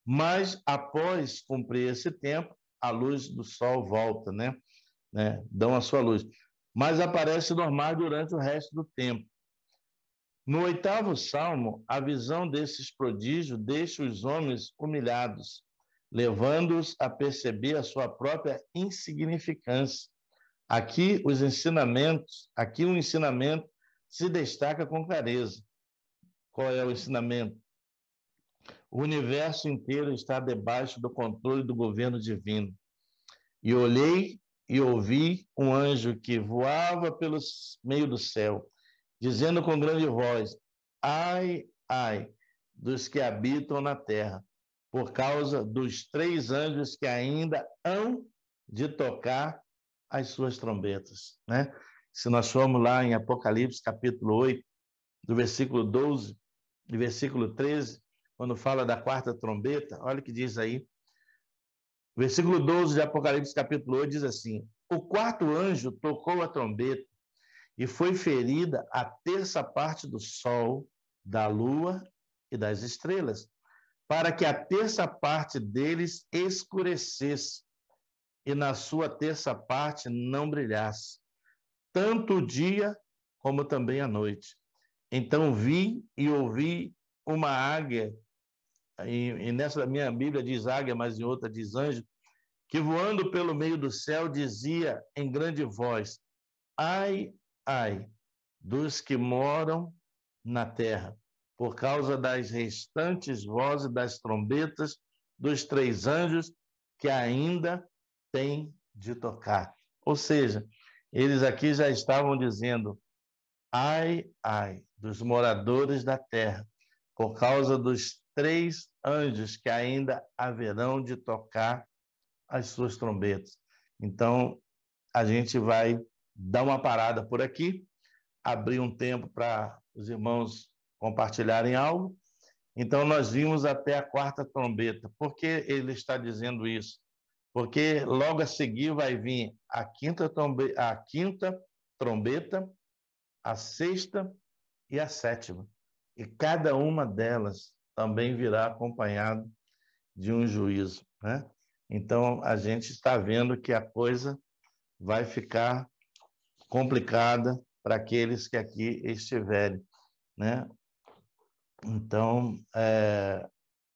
Mas após cumprir esse tempo, a luz do sol volta, né? Dão a sua luz. Mas aparece normal durante o resto do tempo. No 8º salmo, a visão desses prodígios deixa os homens humilhados, levando-os a perceber a sua própria insignificância. Aqui o ensinamento se destaca com clareza. Qual é o ensinamento? O universo inteiro está debaixo do controle do governo divino. E olhei e ouvi um anjo que voava pelo meio do céu, dizendo com grande voz: ai, ai, dos que habitam na terra, por causa dos 3 anjos que ainda hão de tocar as suas trombetas, né? Se nós formos lá em Apocalipse, capítulo 8, do versículo 12 e versículo 13, quando fala da quarta trombeta, olha o que diz aí. O versículo 12 de Apocalipse, capítulo 8, diz assim: o quarto anjo tocou a trombeta e foi ferida a terça parte do sol, da lua e das estrelas, para que a terça parte deles escurecesse e na sua terça parte não brilhasse, tanto o dia como também a noite. Então vi e ouvi uma águia, e nessa minha Bíblia diz águia, mas em outra diz anjo, que voando pelo meio do céu dizia em grande voz: ai, ai, dos que moram na terra, por causa das restantes vozes das trombetas dos 3 anjos que ainda têm de tocar. Ou seja, eles aqui já estavam dizendo: ai, ai, dos moradores da terra, por causa dos 3 anjos que ainda haverão de tocar as suas trombetas. Então, a gente vai dar uma parada por aqui, abrir um tempo para os irmãos compartilharem algo. Então, nós vimos até a quarta trombeta. Por que ele está dizendo isso? Porque logo a seguir vai vir a quinta trombeta, a sexta e a sétima. E cada uma delas também virá acompanhado de um juízo, né? Então, a gente está vendo que a coisa vai ficar complicada para aqueles que aqui estiverem, né? Então,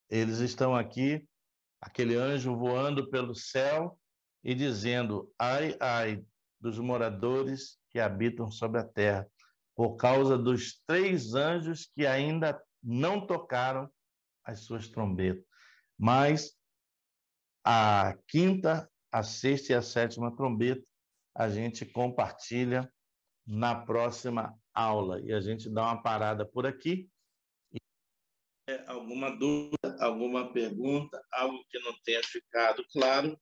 eles estão aqui, aquele anjo voando pelo céu e dizendo: ai, ai, dos moradores que habitam sobre a terra, por causa dos 3 anjos que ainda não tocaram as suas trombetas. Mas a quinta, a sexta e a sétima trombeta a gente compartilha na próxima aula. E a gente dá uma parada por aqui. Alguma dúvida, alguma pergunta, algo que não tenha ficado claro,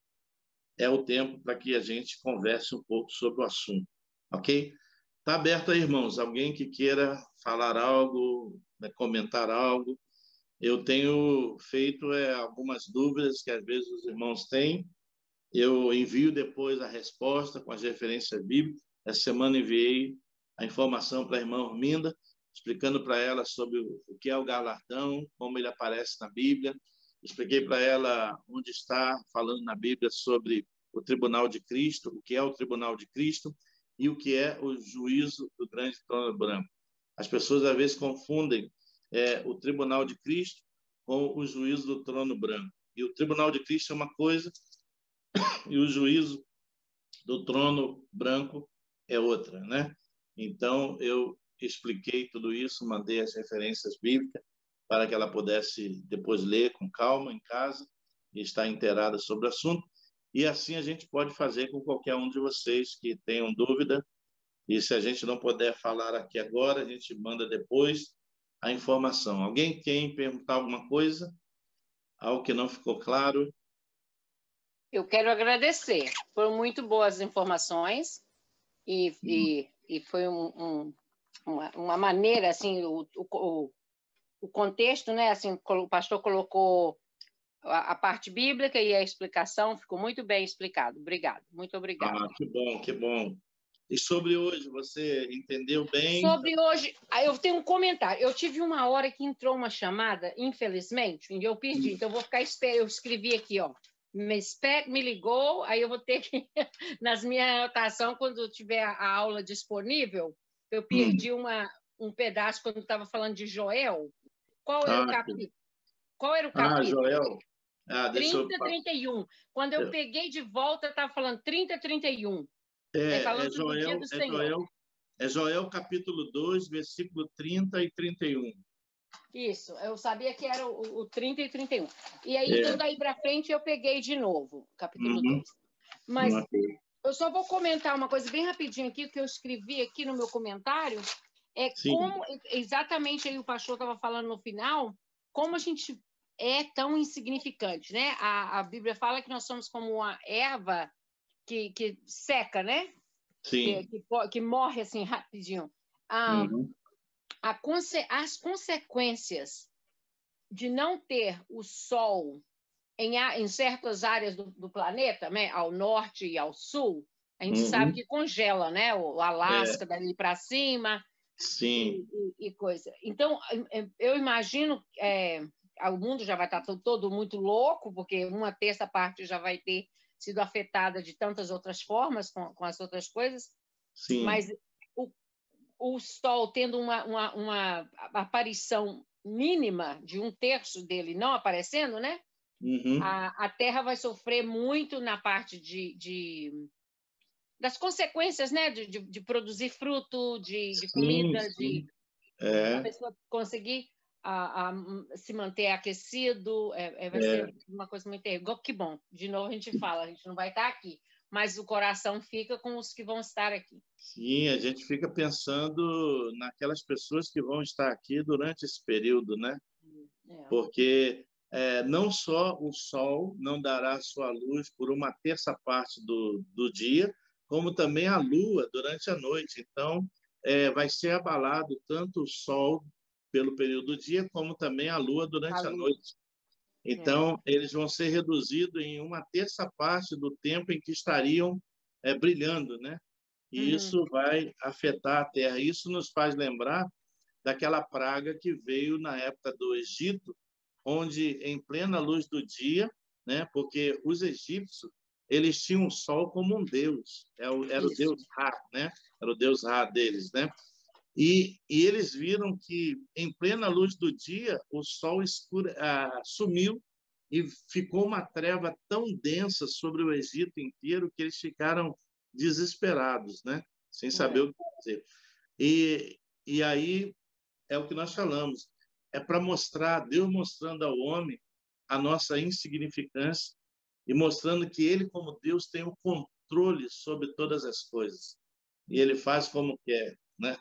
é o tempo para que a gente converse um pouco sobre o assunto, ok? Está aberto aí, irmãos. Alguém que queira falar algo, comentar algo. Eu tenho feito algumas dúvidas que às vezes os irmãos têm. Eu envio depois a resposta com as referências bíblicas. Essa semana enviei a informação para a irmã Orminda, explicando para ela sobre o que é o galardão, como ele aparece na Bíblia. Expliquei para ela onde está falando na Bíblia sobre o tribunal de Cristo, o que é o tribunal de Cristo e o que é o juízo do grande trono branco. As pessoas às vezes confundem o tribunal de Cristo com o juízo do trono branco. E o tribunal de Cristo é uma coisa e o juízo do trono branco é outra, né? Então, eu expliquei tudo isso, mandei as referências bíblicas para que ela pudesse depois ler com calma em casa e estar inteirada sobre o assunto. E assim a gente pode fazer com qualquer um de vocês que tenham dúvida. E se a gente não puder falar aqui agora, a gente manda depois a informação. Alguém quer perguntar alguma coisa? Algo que não ficou claro? Eu quero agradecer. Foram muito boas as informações e foi uma maneira, assim, o contexto, né? Assim, o pastor colocou a parte bíblica e a explicação, ficou muito bem explicado. Obrigado, muito obrigada. Que bom, que bom. E sobre hoje, você entendeu bem? Sobre hoje, eu tenho um comentário. Eu tive uma hora que entrou uma chamada, infelizmente, e eu perdi. Então, eu vou ficar esperando. Eu escrevi aqui, ó. Me ligou, aí eu vou ter que, nas minhas anotações, quando tiver a aula disponível, eu perdi um pedaço quando estava falando de Joel. Qual era o capítulo? Qual era o capítulo? Joel. 30, 31. Quando eu peguei de volta, estava falando 30, 31. Falando do dia do Senhor. Joel capítulo 2, versículo 30 e 31. Isso, eu sabia que era o 30 e 31. E aí, então, daí para frente, eu peguei de novo, capítulo 2. Mas eu só vou comentar uma coisa bem rapidinho aqui, que eu escrevi aqui no meu comentário, como, exatamente aí o pastor estava falando no final, como a gente é tão insignificante, né? A Bíblia fala que nós somos como uma erva que seca, né? Sim. Que morre assim rapidinho. As consequências de não ter o sol em certas áreas do planeta, né, ao norte e ao sul, a gente sabe que congela, né? O Alasca dali para cima. Sim. E coisa. Então, eu imagino o mundo já vai estar todo muito louco, porque uma terça parte já vai ter sido afetada de tantas outras formas com as outras coisas. Sim. Mas o Sol tendo uma aparição mínima de um terço dele não aparecendo, né? A Terra vai sofrer muito na parte das consequências, né? De produzir fruto, de comida, a pessoa conseguir se manter aquecido, vai ser uma coisa muito terrível. Que bom, de novo a gente fala, a gente não vai estar aqui, mas o coração fica com os que vão estar aqui. Sim, a gente fica pensando naquelas pessoas que vão estar aqui durante esse período, né? Porque não só o sol não dará sua luz por uma terça parte do dia, como também a lua durante a noite. Então, vai ser abalado tanto o sol pelo período do dia, como também a lua durante a noite. Então, eles vão ser reduzidos em uma terça parte do tempo em que estariam brilhando, né? E isso vai afetar a Terra. Isso nos faz lembrar daquela praga que veio na época do Egito, onde, em plena luz do dia, né? Porque os egípcios eles tinham o sol como um deus, era o deus Ra, né? Era o deus Ra deles, né? E eles viram que, em plena luz do dia, o sol sumiu e ficou uma treva tão densa sobre o Egito inteiro que eles ficaram desesperados, né? Sem saber o que fazer. E aí é o que nós falamos, é para mostrar, Deus mostrando ao homem a nossa insignificância e mostrando que ele, como Deus, tem o controle sobre todas as coisas. E ele faz como quer, né?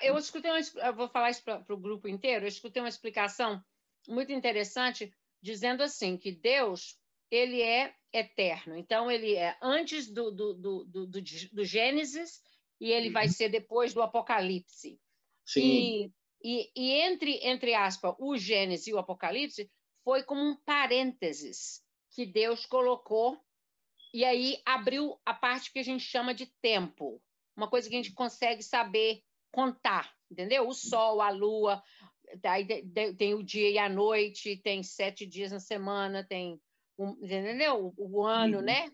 Eu escutei eu vou falar isso para o grupo inteiro, eu escutei uma explicação muito interessante, dizendo assim, que Deus, ele é eterno. Então, ele é antes do Gênesis e ele vai ser depois do Apocalipse. Sim. E entre aspas, o Gênesis e o Apocalipse foi como um parênteses que Deus colocou e aí abriu a parte que a gente chama de tempo, uma coisa que a gente consegue saber contar, entendeu? O sol, a lua, aí tem o dia e a noite, tem 7 dias na semana, tem entendeu? O ano, né?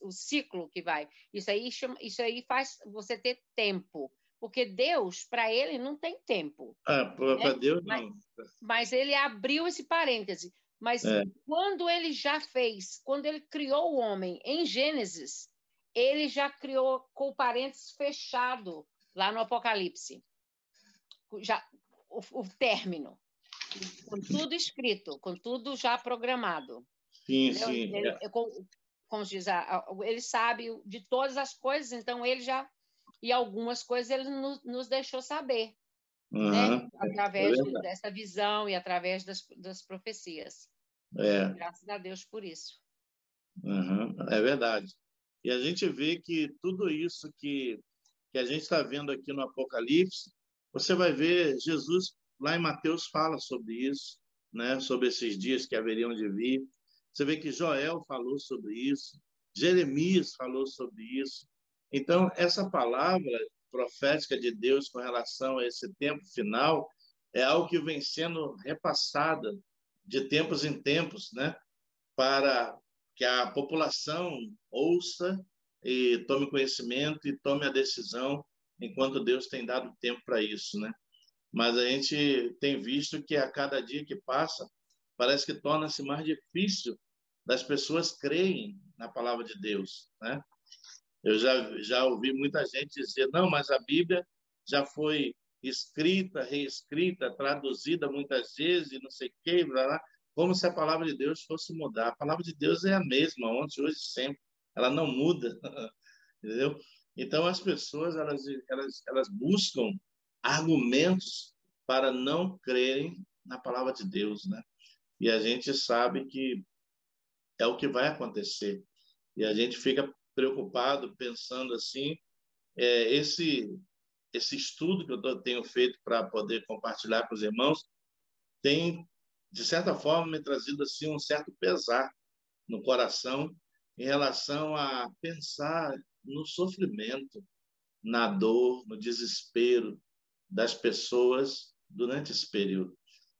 O ciclo que vai. Isso aí faz você ter tempo, porque Deus, para ele, não tem tempo. Para Deus, não. Mas ele abriu esse parêntese. Mas quando ele já fez, quando ele criou o homem em Gênesis, ele já criou com o parênteses fechado lá no Apocalipse. Já, o término. Com tudo escrito, com tudo já programado. Sim, entendeu? Sim. Como se diz, ele sabe de todas as coisas, então ele já... E algumas coisas ele nos deixou saber. Né? Através dessa visão e através das profecias. Graças a Deus por isso. É verdade. E a gente vê que tudo isso que a gente está vendo aqui no Apocalipse, você vai ver Jesus lá em Mateus fala sobre isso, né? Sobre esses dias que haveriam de vir. Você vê que Joel falou sobre isso, Jeremias falou sobre isso. Então, essa palavra profética de Deus com relação a esse tempo final é algo que vem sendo repassada de tempos em tempos, né? Para que a população ouça e tome conhecimento e tome a decisão enquanto Deus tem dado tempo para isso, né? Mas a gente tem visto que a cada dia que passa, parece que torna-se mais difícil das pessoas crerem na palavra de Deus, né? Eu já ouvi muita gente dizer, não, mas a Bíblia já foi escrita, reescrita, traduzida muitas vezes, e não sei o quê, blá, blá, como se a palavra de Deus fosse mudar. A palavra de Deus é a mesma, ontem, hoje, sempre. Ela não muda, entendeu? Então, as pessoas, elas buscam argumentos para não crerem na palavra de Deus, né? E a gente sabe que é o que vai acontecer. E a gente fica preocupado, pensando assim, esse estudo que eu tenho feito para poder compartilhar com os irmãos tem, de certa forma, me trazido assim um certo pesar no coração em relação a pensar no sofrimento, na dor, no desespero das pessoas durante esse período.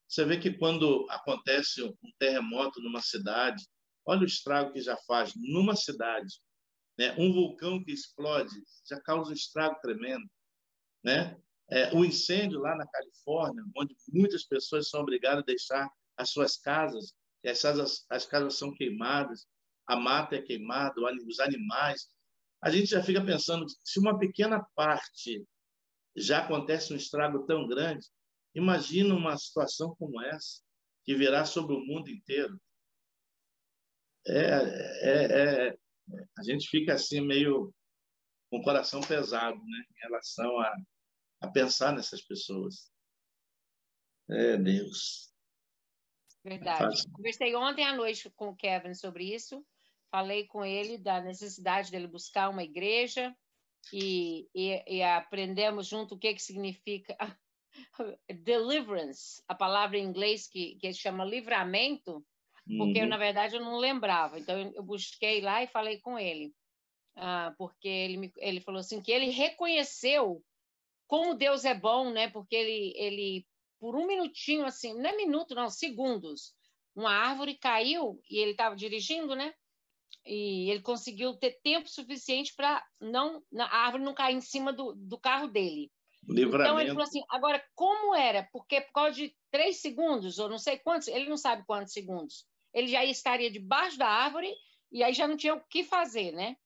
Você vê que quando acontece um terremoto numa cidade, olha o estrago que já faz numa cidade, né? Um vulcão que explode já causa um estrago tremendo, né? O incêndio lá na Califórnia, onde muitas pessoas são obrigadas a deixar as suas casas, e as casas são queimadas, a mata é queimada, os animais. A gente já fica pensando, se uma pequena parte já acontece um estrago tão grande, imagina uma situação como essa, que virá sobre o mundo inteiro. A gente fica assim meio com o coração pesado, né, em relação a pensar nessas pessoas. Deus. Verdade. Conversei ontem à noite com o Kevin sobre isso. Falei com ele da necessidade dele buscar uma igreja e aprendemos junto o que significa deliverance, a palavra em inglês que chama livramento, porque na verdade eu não lembrava. Então eu busquei lá e falei com ele, porque ele falou assim que ele reconheceu como Deus é bom, né? Porque ele por um minutinho, assim, não é minuto, não, segundos, uma árvore caiu e ele estava dirigindo, né? E ele conseguiu ter tempo suficiente para a árvore não cair em cima do carro dele. Então ele falou assim, agora como era? Porque por causa de 3 segundos, ou não sei quantos, ele não sabe quantos segundos, ele já estaria debaixo da árvore e aí já não tinha o que fazer, né?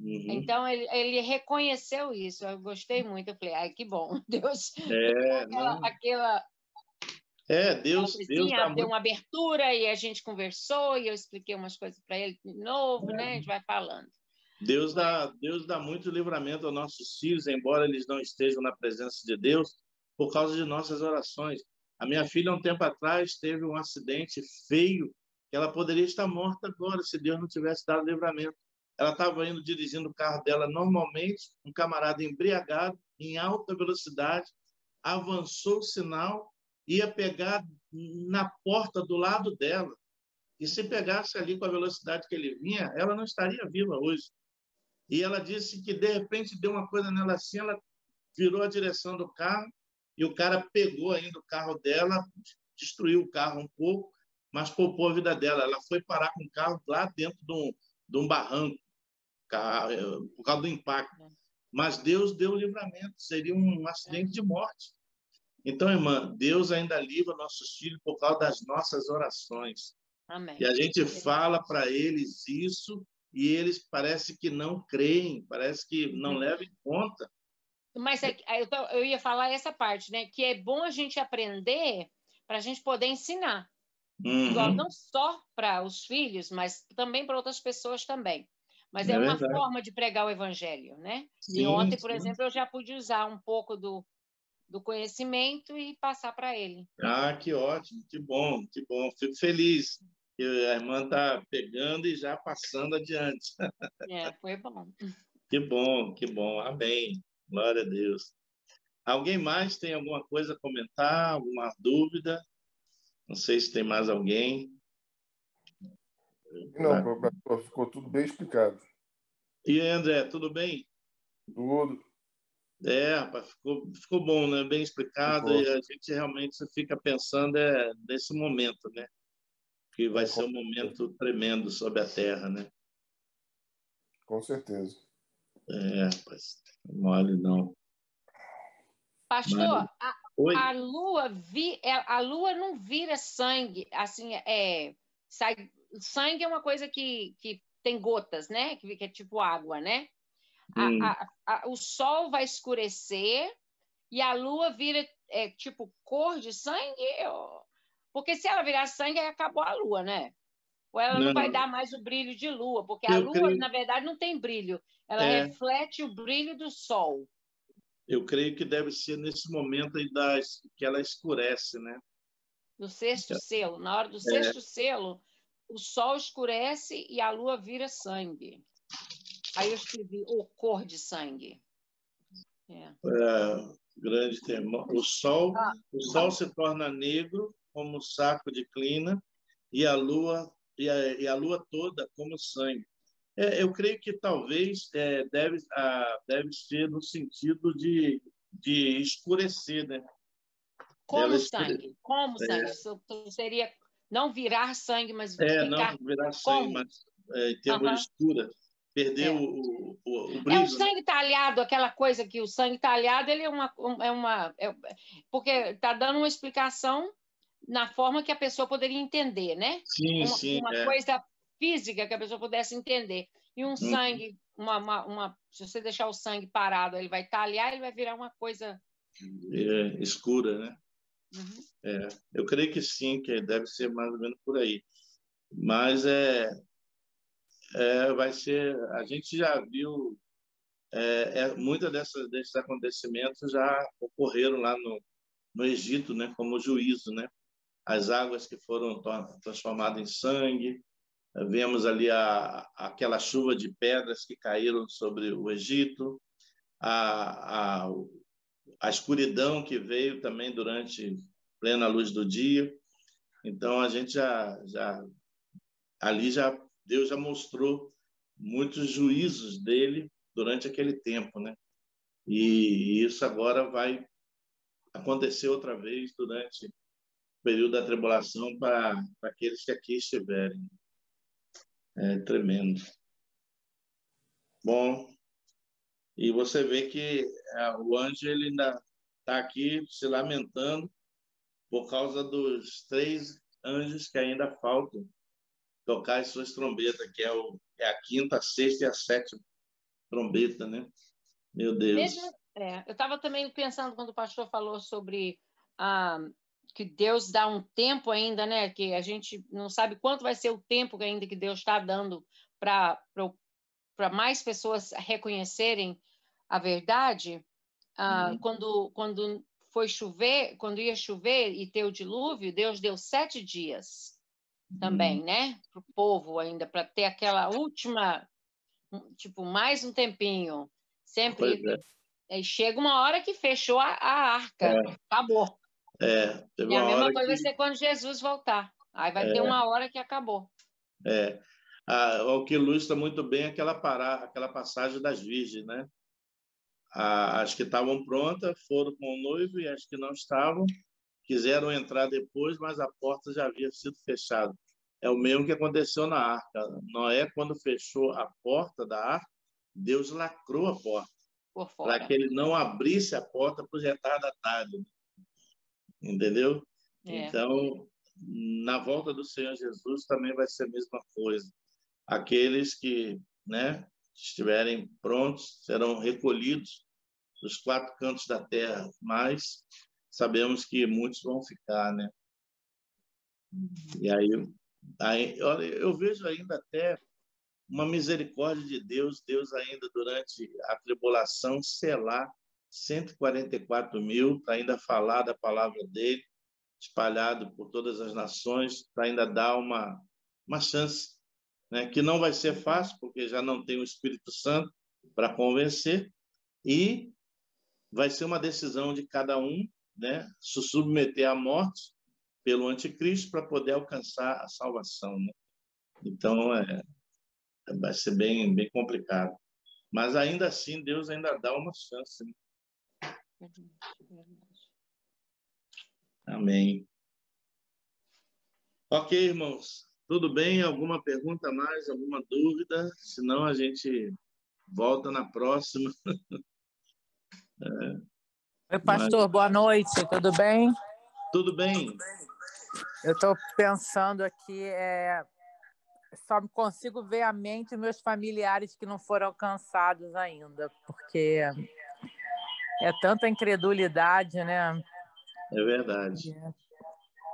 Então, ele reconheceu isso. Eu gostei muito. Eu falei, ai, que bom. Deus, Deus dá deu uma abertura e a gente conversou e eu expliquei umas coisas para ele de novo, né? A gente vai falando. Deus dá muito livramento aos nossos filhos, embora eles não estejam na presença de Deus, por causa de nossas orações. A minha filha, um tempo atrás, teve um acidente feio, que ela poderia estar morta agora, se Deus não tivesse dado livramento. Ela estava indo dirigindo o carro dela normalmente, um camarada embriagado, em alta velocidade, avançou o sinal, ia pegar na porta do lado dela. E se pegasse ali com a velocidade que ele vinha, ela não estaria viva hoje. E ela disse que, de repente, deu uma coisa nela assim, ela virou a direção do carro e o cara pegou ainda o carro dela, destruiu o carro um pouco, mas poupou a vida dela. Ela foi parar com o carro lá dentro de um barranco, por causa do impacto. Mas Deus deu o livramento, seria um acidente de morte. Então, irmã, Deus ainda livra nossos filhos por causa das nossas orações. Amém. E a gente fala para eles isso e eles parece que não creem, parece que não levam em conta. Mas eu ia falar essa parte, né? Que é bom a gente aprender para a gente poder ensinar. Igual, não só para os filhos, mas também para outras pessoas também. Mas é uma forma de pregar o evangelho, né? Sim, e ontem, por exemplo, eu já pude usar um pouco do conhecimento e passar para ele. Ah, que ótimo, que bom, que bom. Fico feliz que a irmã está pegando e já passando adiante. Foi bom. Que bom, que bom. Amém. Glória a Deus. Alguém mais tem alguma coisa a comentar, alguma dúvida? Não sei se tem mais alguém. Não, professor, ficou tudo bem explicado. E aí, André, tudo bem? Tudo. Rapaz, ficou bom, né? Bem explicado, e a gente realmente fica pensando nesse momento, né? Que vai ser um momento tremendo sobre a Terra, né? Com certeza. Rapaz, não mole não. Pastor, a lua não vira sangue, assim, sangue é uma coisa que tem gotas, né? Que é tipo água, né? O sol vai escurecer e a lua vira tipo cor de sangue? Porque se ela virar sangue, aí acabou a lua, né? Ou ela não vai dar mais o brilho de lua, porque a lua, na verdade, não tem brilho. Ela reflete o brilho do sol. Eu creio que deve ser nesse momento aí que ela escurece, né? Do sexto selo. Na hora do sexto selo, o sol escurece e a lua vira sangue. Aí eu escrevi o cor de sangue. Grande termo. O sol se torna negro como saco de clina e a lua toda como sangue. Eu creio que talvez deve ser no sentido de escurecer, né? Como sangue. Como sangue. Isso seria não virar sangue, mas ficar... não virar sangue, mas em termos de escura. Perder o brilho. O sangue talhado, aquela coisa que o sangue talhado, ele porque está dando uma explicação na forma que a pessoa poderia entender, né? Sim, uma coisa física que a pessoa pudesse entender. E um sangue, se você deixar o sangue parado, ele vai talhar, ele vai virar uma coisa... escura, né? Eu creio que sim, que deve ser mais ou menos por aí. Mas vai ser... A gente já viu... muitos desses acontecimentos já ocorreram lá no Egito, né? Como juízo, né? As águas que foram transformadas em sangue. Vemos ali aquela chuva de pedras que caíram sobre o Egito, a escuridão que veio também durante plena luz do dia. Então, a gente Deus já mostrou muitos juízos dele durante aquele tempo, né? E isso agora vai acontecer outra vez durante o período da tribulação para aqueles que aqui estiverem. É tremendo. Bom, e você vê que o anjo ele ainda está aqui se lamentando por causa dos 3 anjos que ainda faltam tocar as suas trombetas, que é a quinta, a sexta e a sétima trombeta, né? Meu Deus. Eu estava também pensando quando o pastor falou sobre a que Deus dá um tempo ainda, né? Que a gente não sabe quanto vai ser o tempo ainda que Deus está dando para mais pessoas reconhecerem a verdade. Quando foi chover, quando ia chover e ter o dilúvio, Deus deu 7 dias também, né? Para o povo ainda, para ter aquela última, tipo, mais um tempinho. Sempre. E chega uma hora que fechou a arca, acabou. Teve E a uma mesma hora coisa vai que... ser quando Jesus voltar. Aí vai ter uma hora que acabou. O que ilustra muito bem aquela passagem das virgens, né? As que estavam prontas foram com o noivo e as que não estavam quiseram entrar depois, mas a porta já havia sido fechada. É o mesmo que aconteceu na arca. Noé, quando fechou a porta da arca, Deus lacrou a porta para que ele não abrisse a porta para os retardatários. Entendeu? Então, na volta do Senhor Jesus também vai ser a mesma coisa. Aqueles que, né, estiverem prontos serão recolhidos dos 4 cantos da terra, mas sabemos que muitos vão ficar, né? E aí olha, eu vejo ainda até uma misericórdia de Deus ainda durante a tribulação selar 144.000 para ainda falar da palavra dele, espalhado por todas as nações, para ainda dar uma chance, né? Que não vai ser fácil, porque já não tem o Espírito Santo para convencer, e vai ser uma decisão de cada um, né? Se submeter à morte pelo anticristo para poder alcançar a salvação, né? Então, vai ser bem, bem complicado. Mas, ainda assim, Deus ainda dá uma chance, né? Amém. Ok, irmãos. Tudo bem? Alguma pergunta a mais? Alguma dúvida? Senão, a gente volta na próxima. Oi, pastor, boa noite, tudo bem? Tudo bem. Eu estou pensando aqui, só consigo ver a mente meus familiares que não foram alcançados ainda, porque é tanta incredulidade, né? É verdade.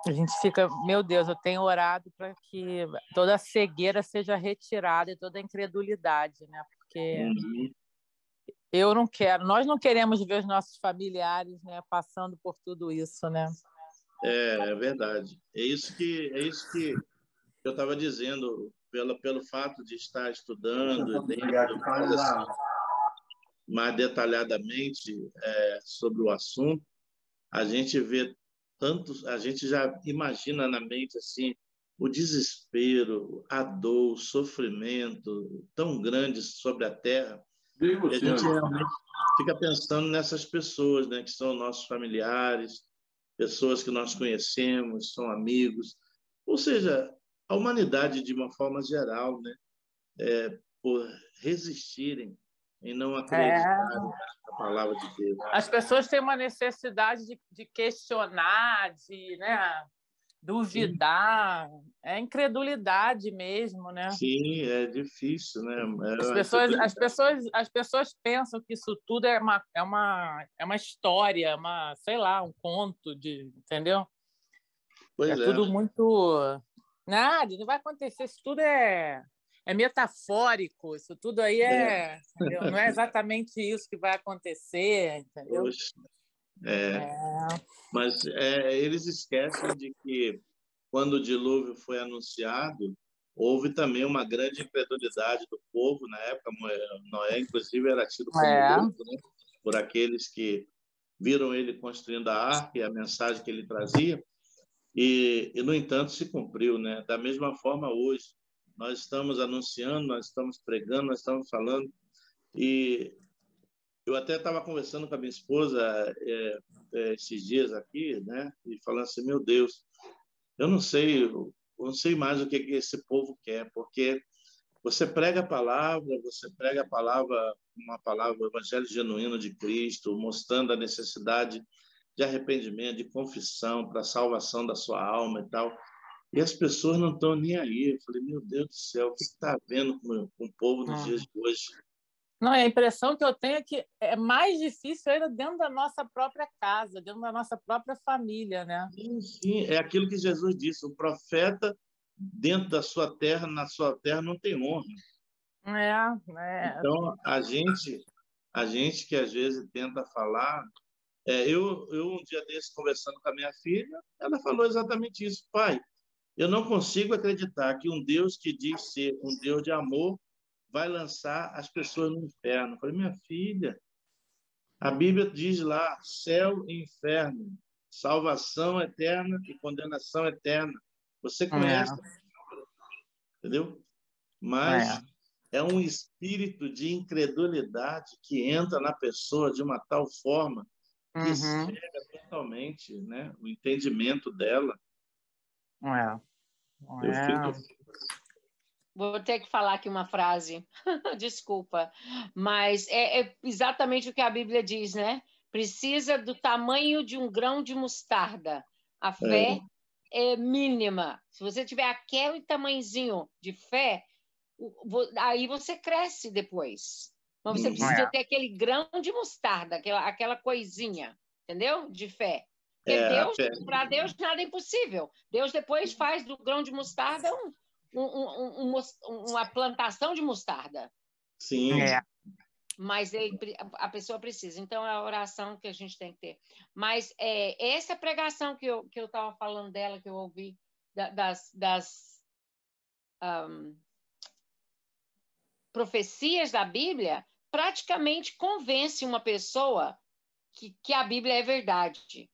A gente fica, meu Deus, eu tenho orado para que toda a cegueira seja retirada e toda a incredulidade, né? Porque eu não quero, nós não queremos ver os nossos familiares, né, passando por tudo isso, né? É verdade. É isso que eu estava dizendo, pelo fato de estar estudando mais detalhadamente sobre o assunto, a gente vê tantos, a gente já imagina na mente assim o desespero, a dor, o sofrimento tão grande sobre a terra, e a gente realmente fica pensando nessas pessoas, né, que são nossos familiares, pessoas que nós conhecemos, são amigos, ou seja, a humanidade de uma forma geral, né, por resistirem em não acreditar na palavra de Deus. As pessoas têm uma necessidade de questionar, de, né, duvidar, é incredulidade mesmo, né? Sim, é difícil, né? As pessoas pensam que isso tudo é uma história, sei lá, um conto entendeu? Pois tudo muito nada, não vai acontecer, isso tudo é metafórico, isso tudo aí entendeu? Não é exatamente isso que vai acontecer, entendeu? Poxa, mas eles esquecem de que quando o dilúvio foi anunciado, houve também uma grande incredulidade do povo na época. Noé, inclusive, era tido como louco, né, por aqueles que viram ele construindo a arca e a mensagem que ele trazia, e no entanto se cumpriu, né? Da mesma forma hoje, nós estamos anunciando, nós estamos pregando, nós estamos falando, e eu até estava conversando com a minha esposa esses dias aqui, né? E falando assim, meu Deus, eu não sei mais o que esse povo quer, porque você prega a palavra, uma palavra, o evangelho genuíno de Cristo, mostrando a necessidade de arrependimento, de confissão para a salvação da sua alma e tal. E as pessoas não estão nem aí. Eu falei, meu Deus do céu, o que está havendo com o povo nos dias de hoje? Não, a impressão que eu tenho é que é mais difícil ainda dentro da nossa própria casa, dentro da nossa própria família, né? Sim, sim, é aquilo que Jesus disse, o profeta dentro da sua terra, na sua terra não tem honra. Então, a gente que às vezes tenta falar, eu um dia desse conversando com a minha filha, ela falou exatamente isso: pai, eu não consigo acreditar que um Deus que diz ser um Deus de amor vai lançar as pessoas no inferno. Eu falei, minha filha, a Bíblia diz lá, céu e inferno, salvação eterna e condenação eterna. Você conhece, entendeu? Mas é um espírito de incredulidade que entra na pessoa de uma tal forma que cega totalmente, né, o entendimento dela. Eu fico... Vou ter que falar aqui uma frase, desculpa, mas é exatamente o que a Bíblia diz, né? Precisa do tamanho de um grão de mostarda. A fé é mínima. Se você tiver aquele tamanhozinho de fé, aí você cresce depois. Mas você precisa ter aquele grão de mostarda, aquela coisinha, entendeu? De fé. Porque para Deus nada é impossível. Deus depois faz do grão de mostarda uma plantação de mostarda. Sim. Mas a pessoa precisa. Então, é a oração que a gente tem que ter. Mas essa pregação que eu estava falando dela, que eu ouvi, das profecias da Bíblia, praticamente convence uma pessoa que a Bíblia é verdade.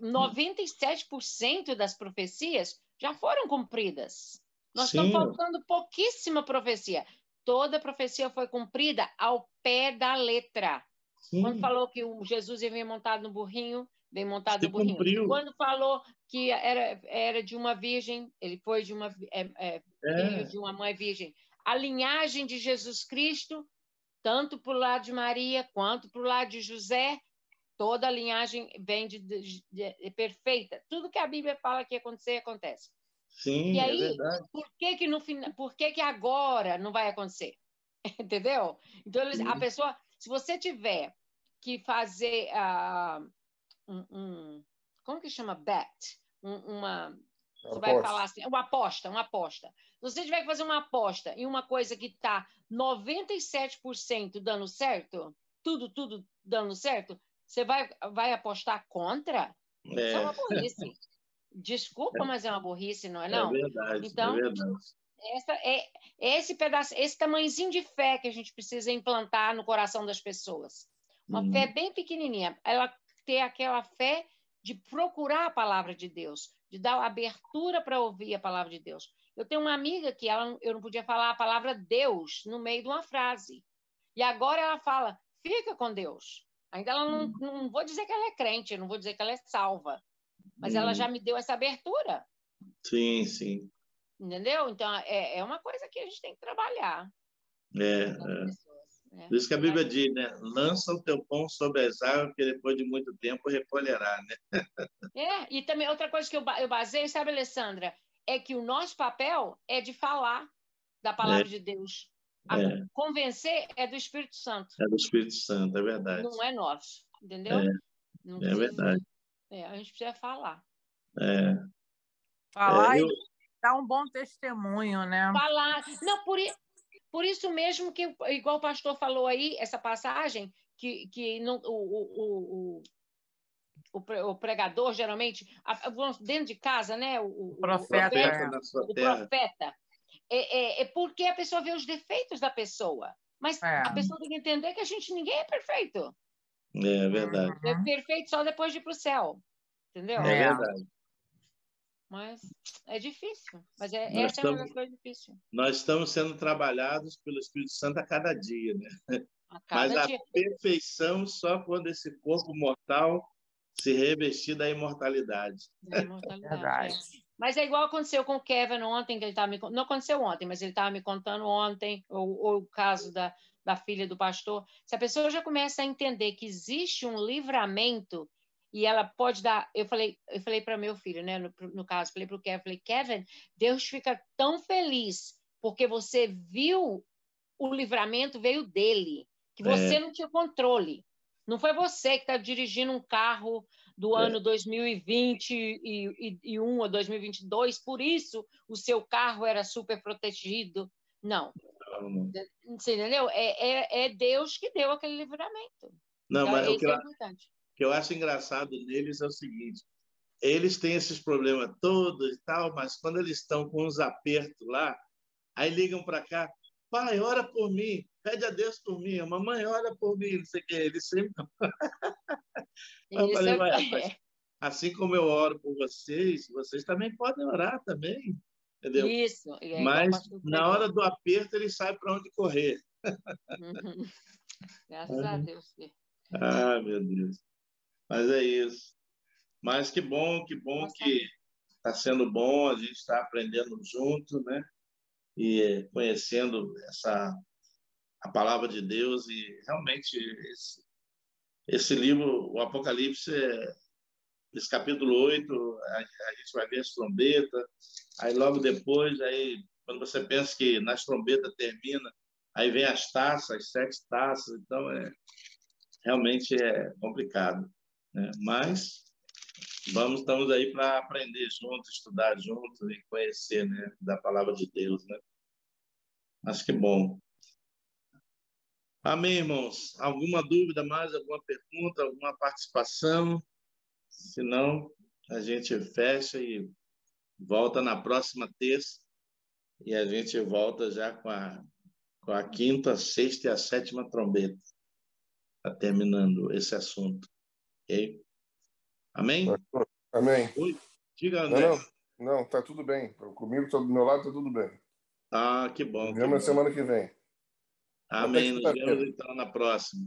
97% das profecias já foram cumpridas. Nós estamos faltando pouquíssima profecia. Toda profecia foi cumprida ao pé da letra. Sim. Quando falou que o Jesus ia vir montado no burrinho, vem montado no burrinho. Cumpriu. Quando falou que era de uma virgem, ele foi de uma filho de uma mãe virgem. A linhagem de Jesus Cristo, tanto para o lado de Maria quanto para o lado de José, toda a linhagem vem de perfeita. Tudo que a Bíblia fala que ia acontecer, acontece. Sim, e aí, é verdade. Por que agora não vai acontecer? Entendeu? Então, a pessoa, se você tiver que fazer como que chama? Bet? Você vai falar assim, uma aposta. Se você tiver que fazer uma aposta em uma coisa que está 97% dando certo, tudo dando certo, você vai apostar contra? Isso é uma burrice. Desculpa, mas é uma burrice, não é não? É verdade, então, é verdade. Esse pedaço, esse tamanhozinho de fé que a gente precisa implantar no coração das pessoas. Uma fé bem pequenininha. Ela ter aquela fé de procurar a palavra de Deus, de dar abertura para ouvir a palavra de Deus. Eu tenho uma amiga que eu não podia falar a palavra Deus no meio de uma frase. E agora ela fala, fica com Deus. Ainda ela não vou dizer que ela é crente, não vou dizer que ela é salva. Mas ela já me deu essa abertura. Sim, sim. Entendeu? Então, é uma coisa que a gente tem que trabalhar. Por isso que a Bíblia diz, né? Lança o teu pão sobre as águas, que depois de muito tempo recolherá, né? E também outra coisa que eu baseio, sabe, Alessandra? É que o nosso papel é de falar da palavra de Deus. Convencer é do Espírito Santo. É do Espírito Santo, é verdade. Não é nosso, entendeu? É verdade. A gente precisa falar. Falar e dar um bom testemunho, né? Falar. Não, por isso mesmo que, igual o pastor falou aí, essa passagem, que não, o pregador, geralmente, dentro de casa, né? O profeta. É porque a pessoa vê os defeitos da pessoa. Mas a pessoa tem que entender que ninguém é perfeito. É verdade. É perfeito só depois de ir para o céu. Entendeu? É verdade. Mas é difícil. Mas essa é uma das coisas difíceis. Nós estamos sendo trabalhados pelo Espírito Santo a cada dia, né? Mas a perfeição só quando esse corpo mortal se revestir da imortalidade. Mas é igual aconteceu com o Kevin ontem, que ele estava não aconteceu ontem, mas ele estava me contando ontem, ou o caso da filha do pastor. Se a pessoa já começa a entender que existe um livramento e ela pode dar... Eu falei para meu filho, né? No caso, falei para o Kevin, Kevin, Deus fica tão feliz porque você viu o livramento veio dele. que você não tinha controle. Não foi você que está dirigindo um carro do ano 2021 ou 2022, por isso o seu carro era super protegido. Não. Você entendeu? É Deus que deu aquele livramento. Não, então, mas isso é importante. O que eu acho engraçado neles é o seguinte: eles têm esses problemas todos e tal, mas quando eles estão com uns apertos lá, aí ligam para cá, pai, ora por mim, pede a Deus por mim, a mamãe ora por mim, não sei o que, eles sempre... Eu falei, assim como eu oro por vocês, vocês também podem orar também, entendeu? Isso. Mas na hora do aperto ele sabe para onde correr. Graças a Deus. Ah, meu Deus. Mas é isso. Mas que bom que está sendo bom, a gente está aprendendo junto, né? E conhecendo a palavra de Deus, e realmente esse livro, o Apocalipse, esse capítulo 8, a gente vai ver as trombetas, aí logo depois, aí, quando você pensa que nas trombetas termina, aí vem as taças, as 7 taças, então realmente é complicado, né? Mas estamos aí para aprender juntos, estudar juntos e conhecer, né, da palavra de Deus, né? Mas que bom. Amém, irmãos? Alguma dúvida mais, alguma pergunta, alguma participação? Se não, a gente fecha e volta na próxima terça, e a gente volta já com a 5ª, 6ª e a 7ª trombeta, tá terminando esse assunto. Ok? Amém? Amém. Oi? Diga, André. Não, tá tudo bem. Comigo, do meu lado, tá tudo bem. Ah, que bom. Nos vemos na semana que vem. Amém. Nos vemos então na próxima.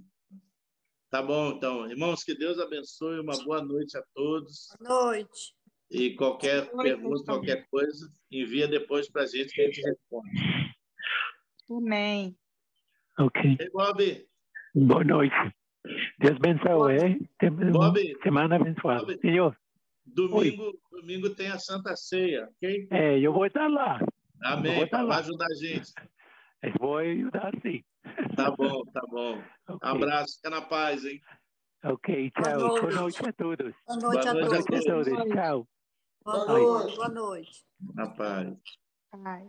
Tá bom, então. Irmãos, que Deus abençoe. Uma boa noite a todos. Boa noite. E qualquer pergunta, qualquer coisa, envia depois para a gente que a gente responde. Amém. Ok. Ei, Bob. Boa noite. Deus abençoe. Bob. Semana abençoada. Bob. Senhor. Domingo tem a Santa Ceia, ok? Eu vou estar lá. Amém. Vai ajudar a gente. Eu vou ajudar, sim. Tá bom, tá bom. Okay. Abraço, fica na paz, hein? Ok, tchau. Boa noite a todos. Boa noite a todos. Tchau. Boa noite. Boa noite. Na paz. Paz.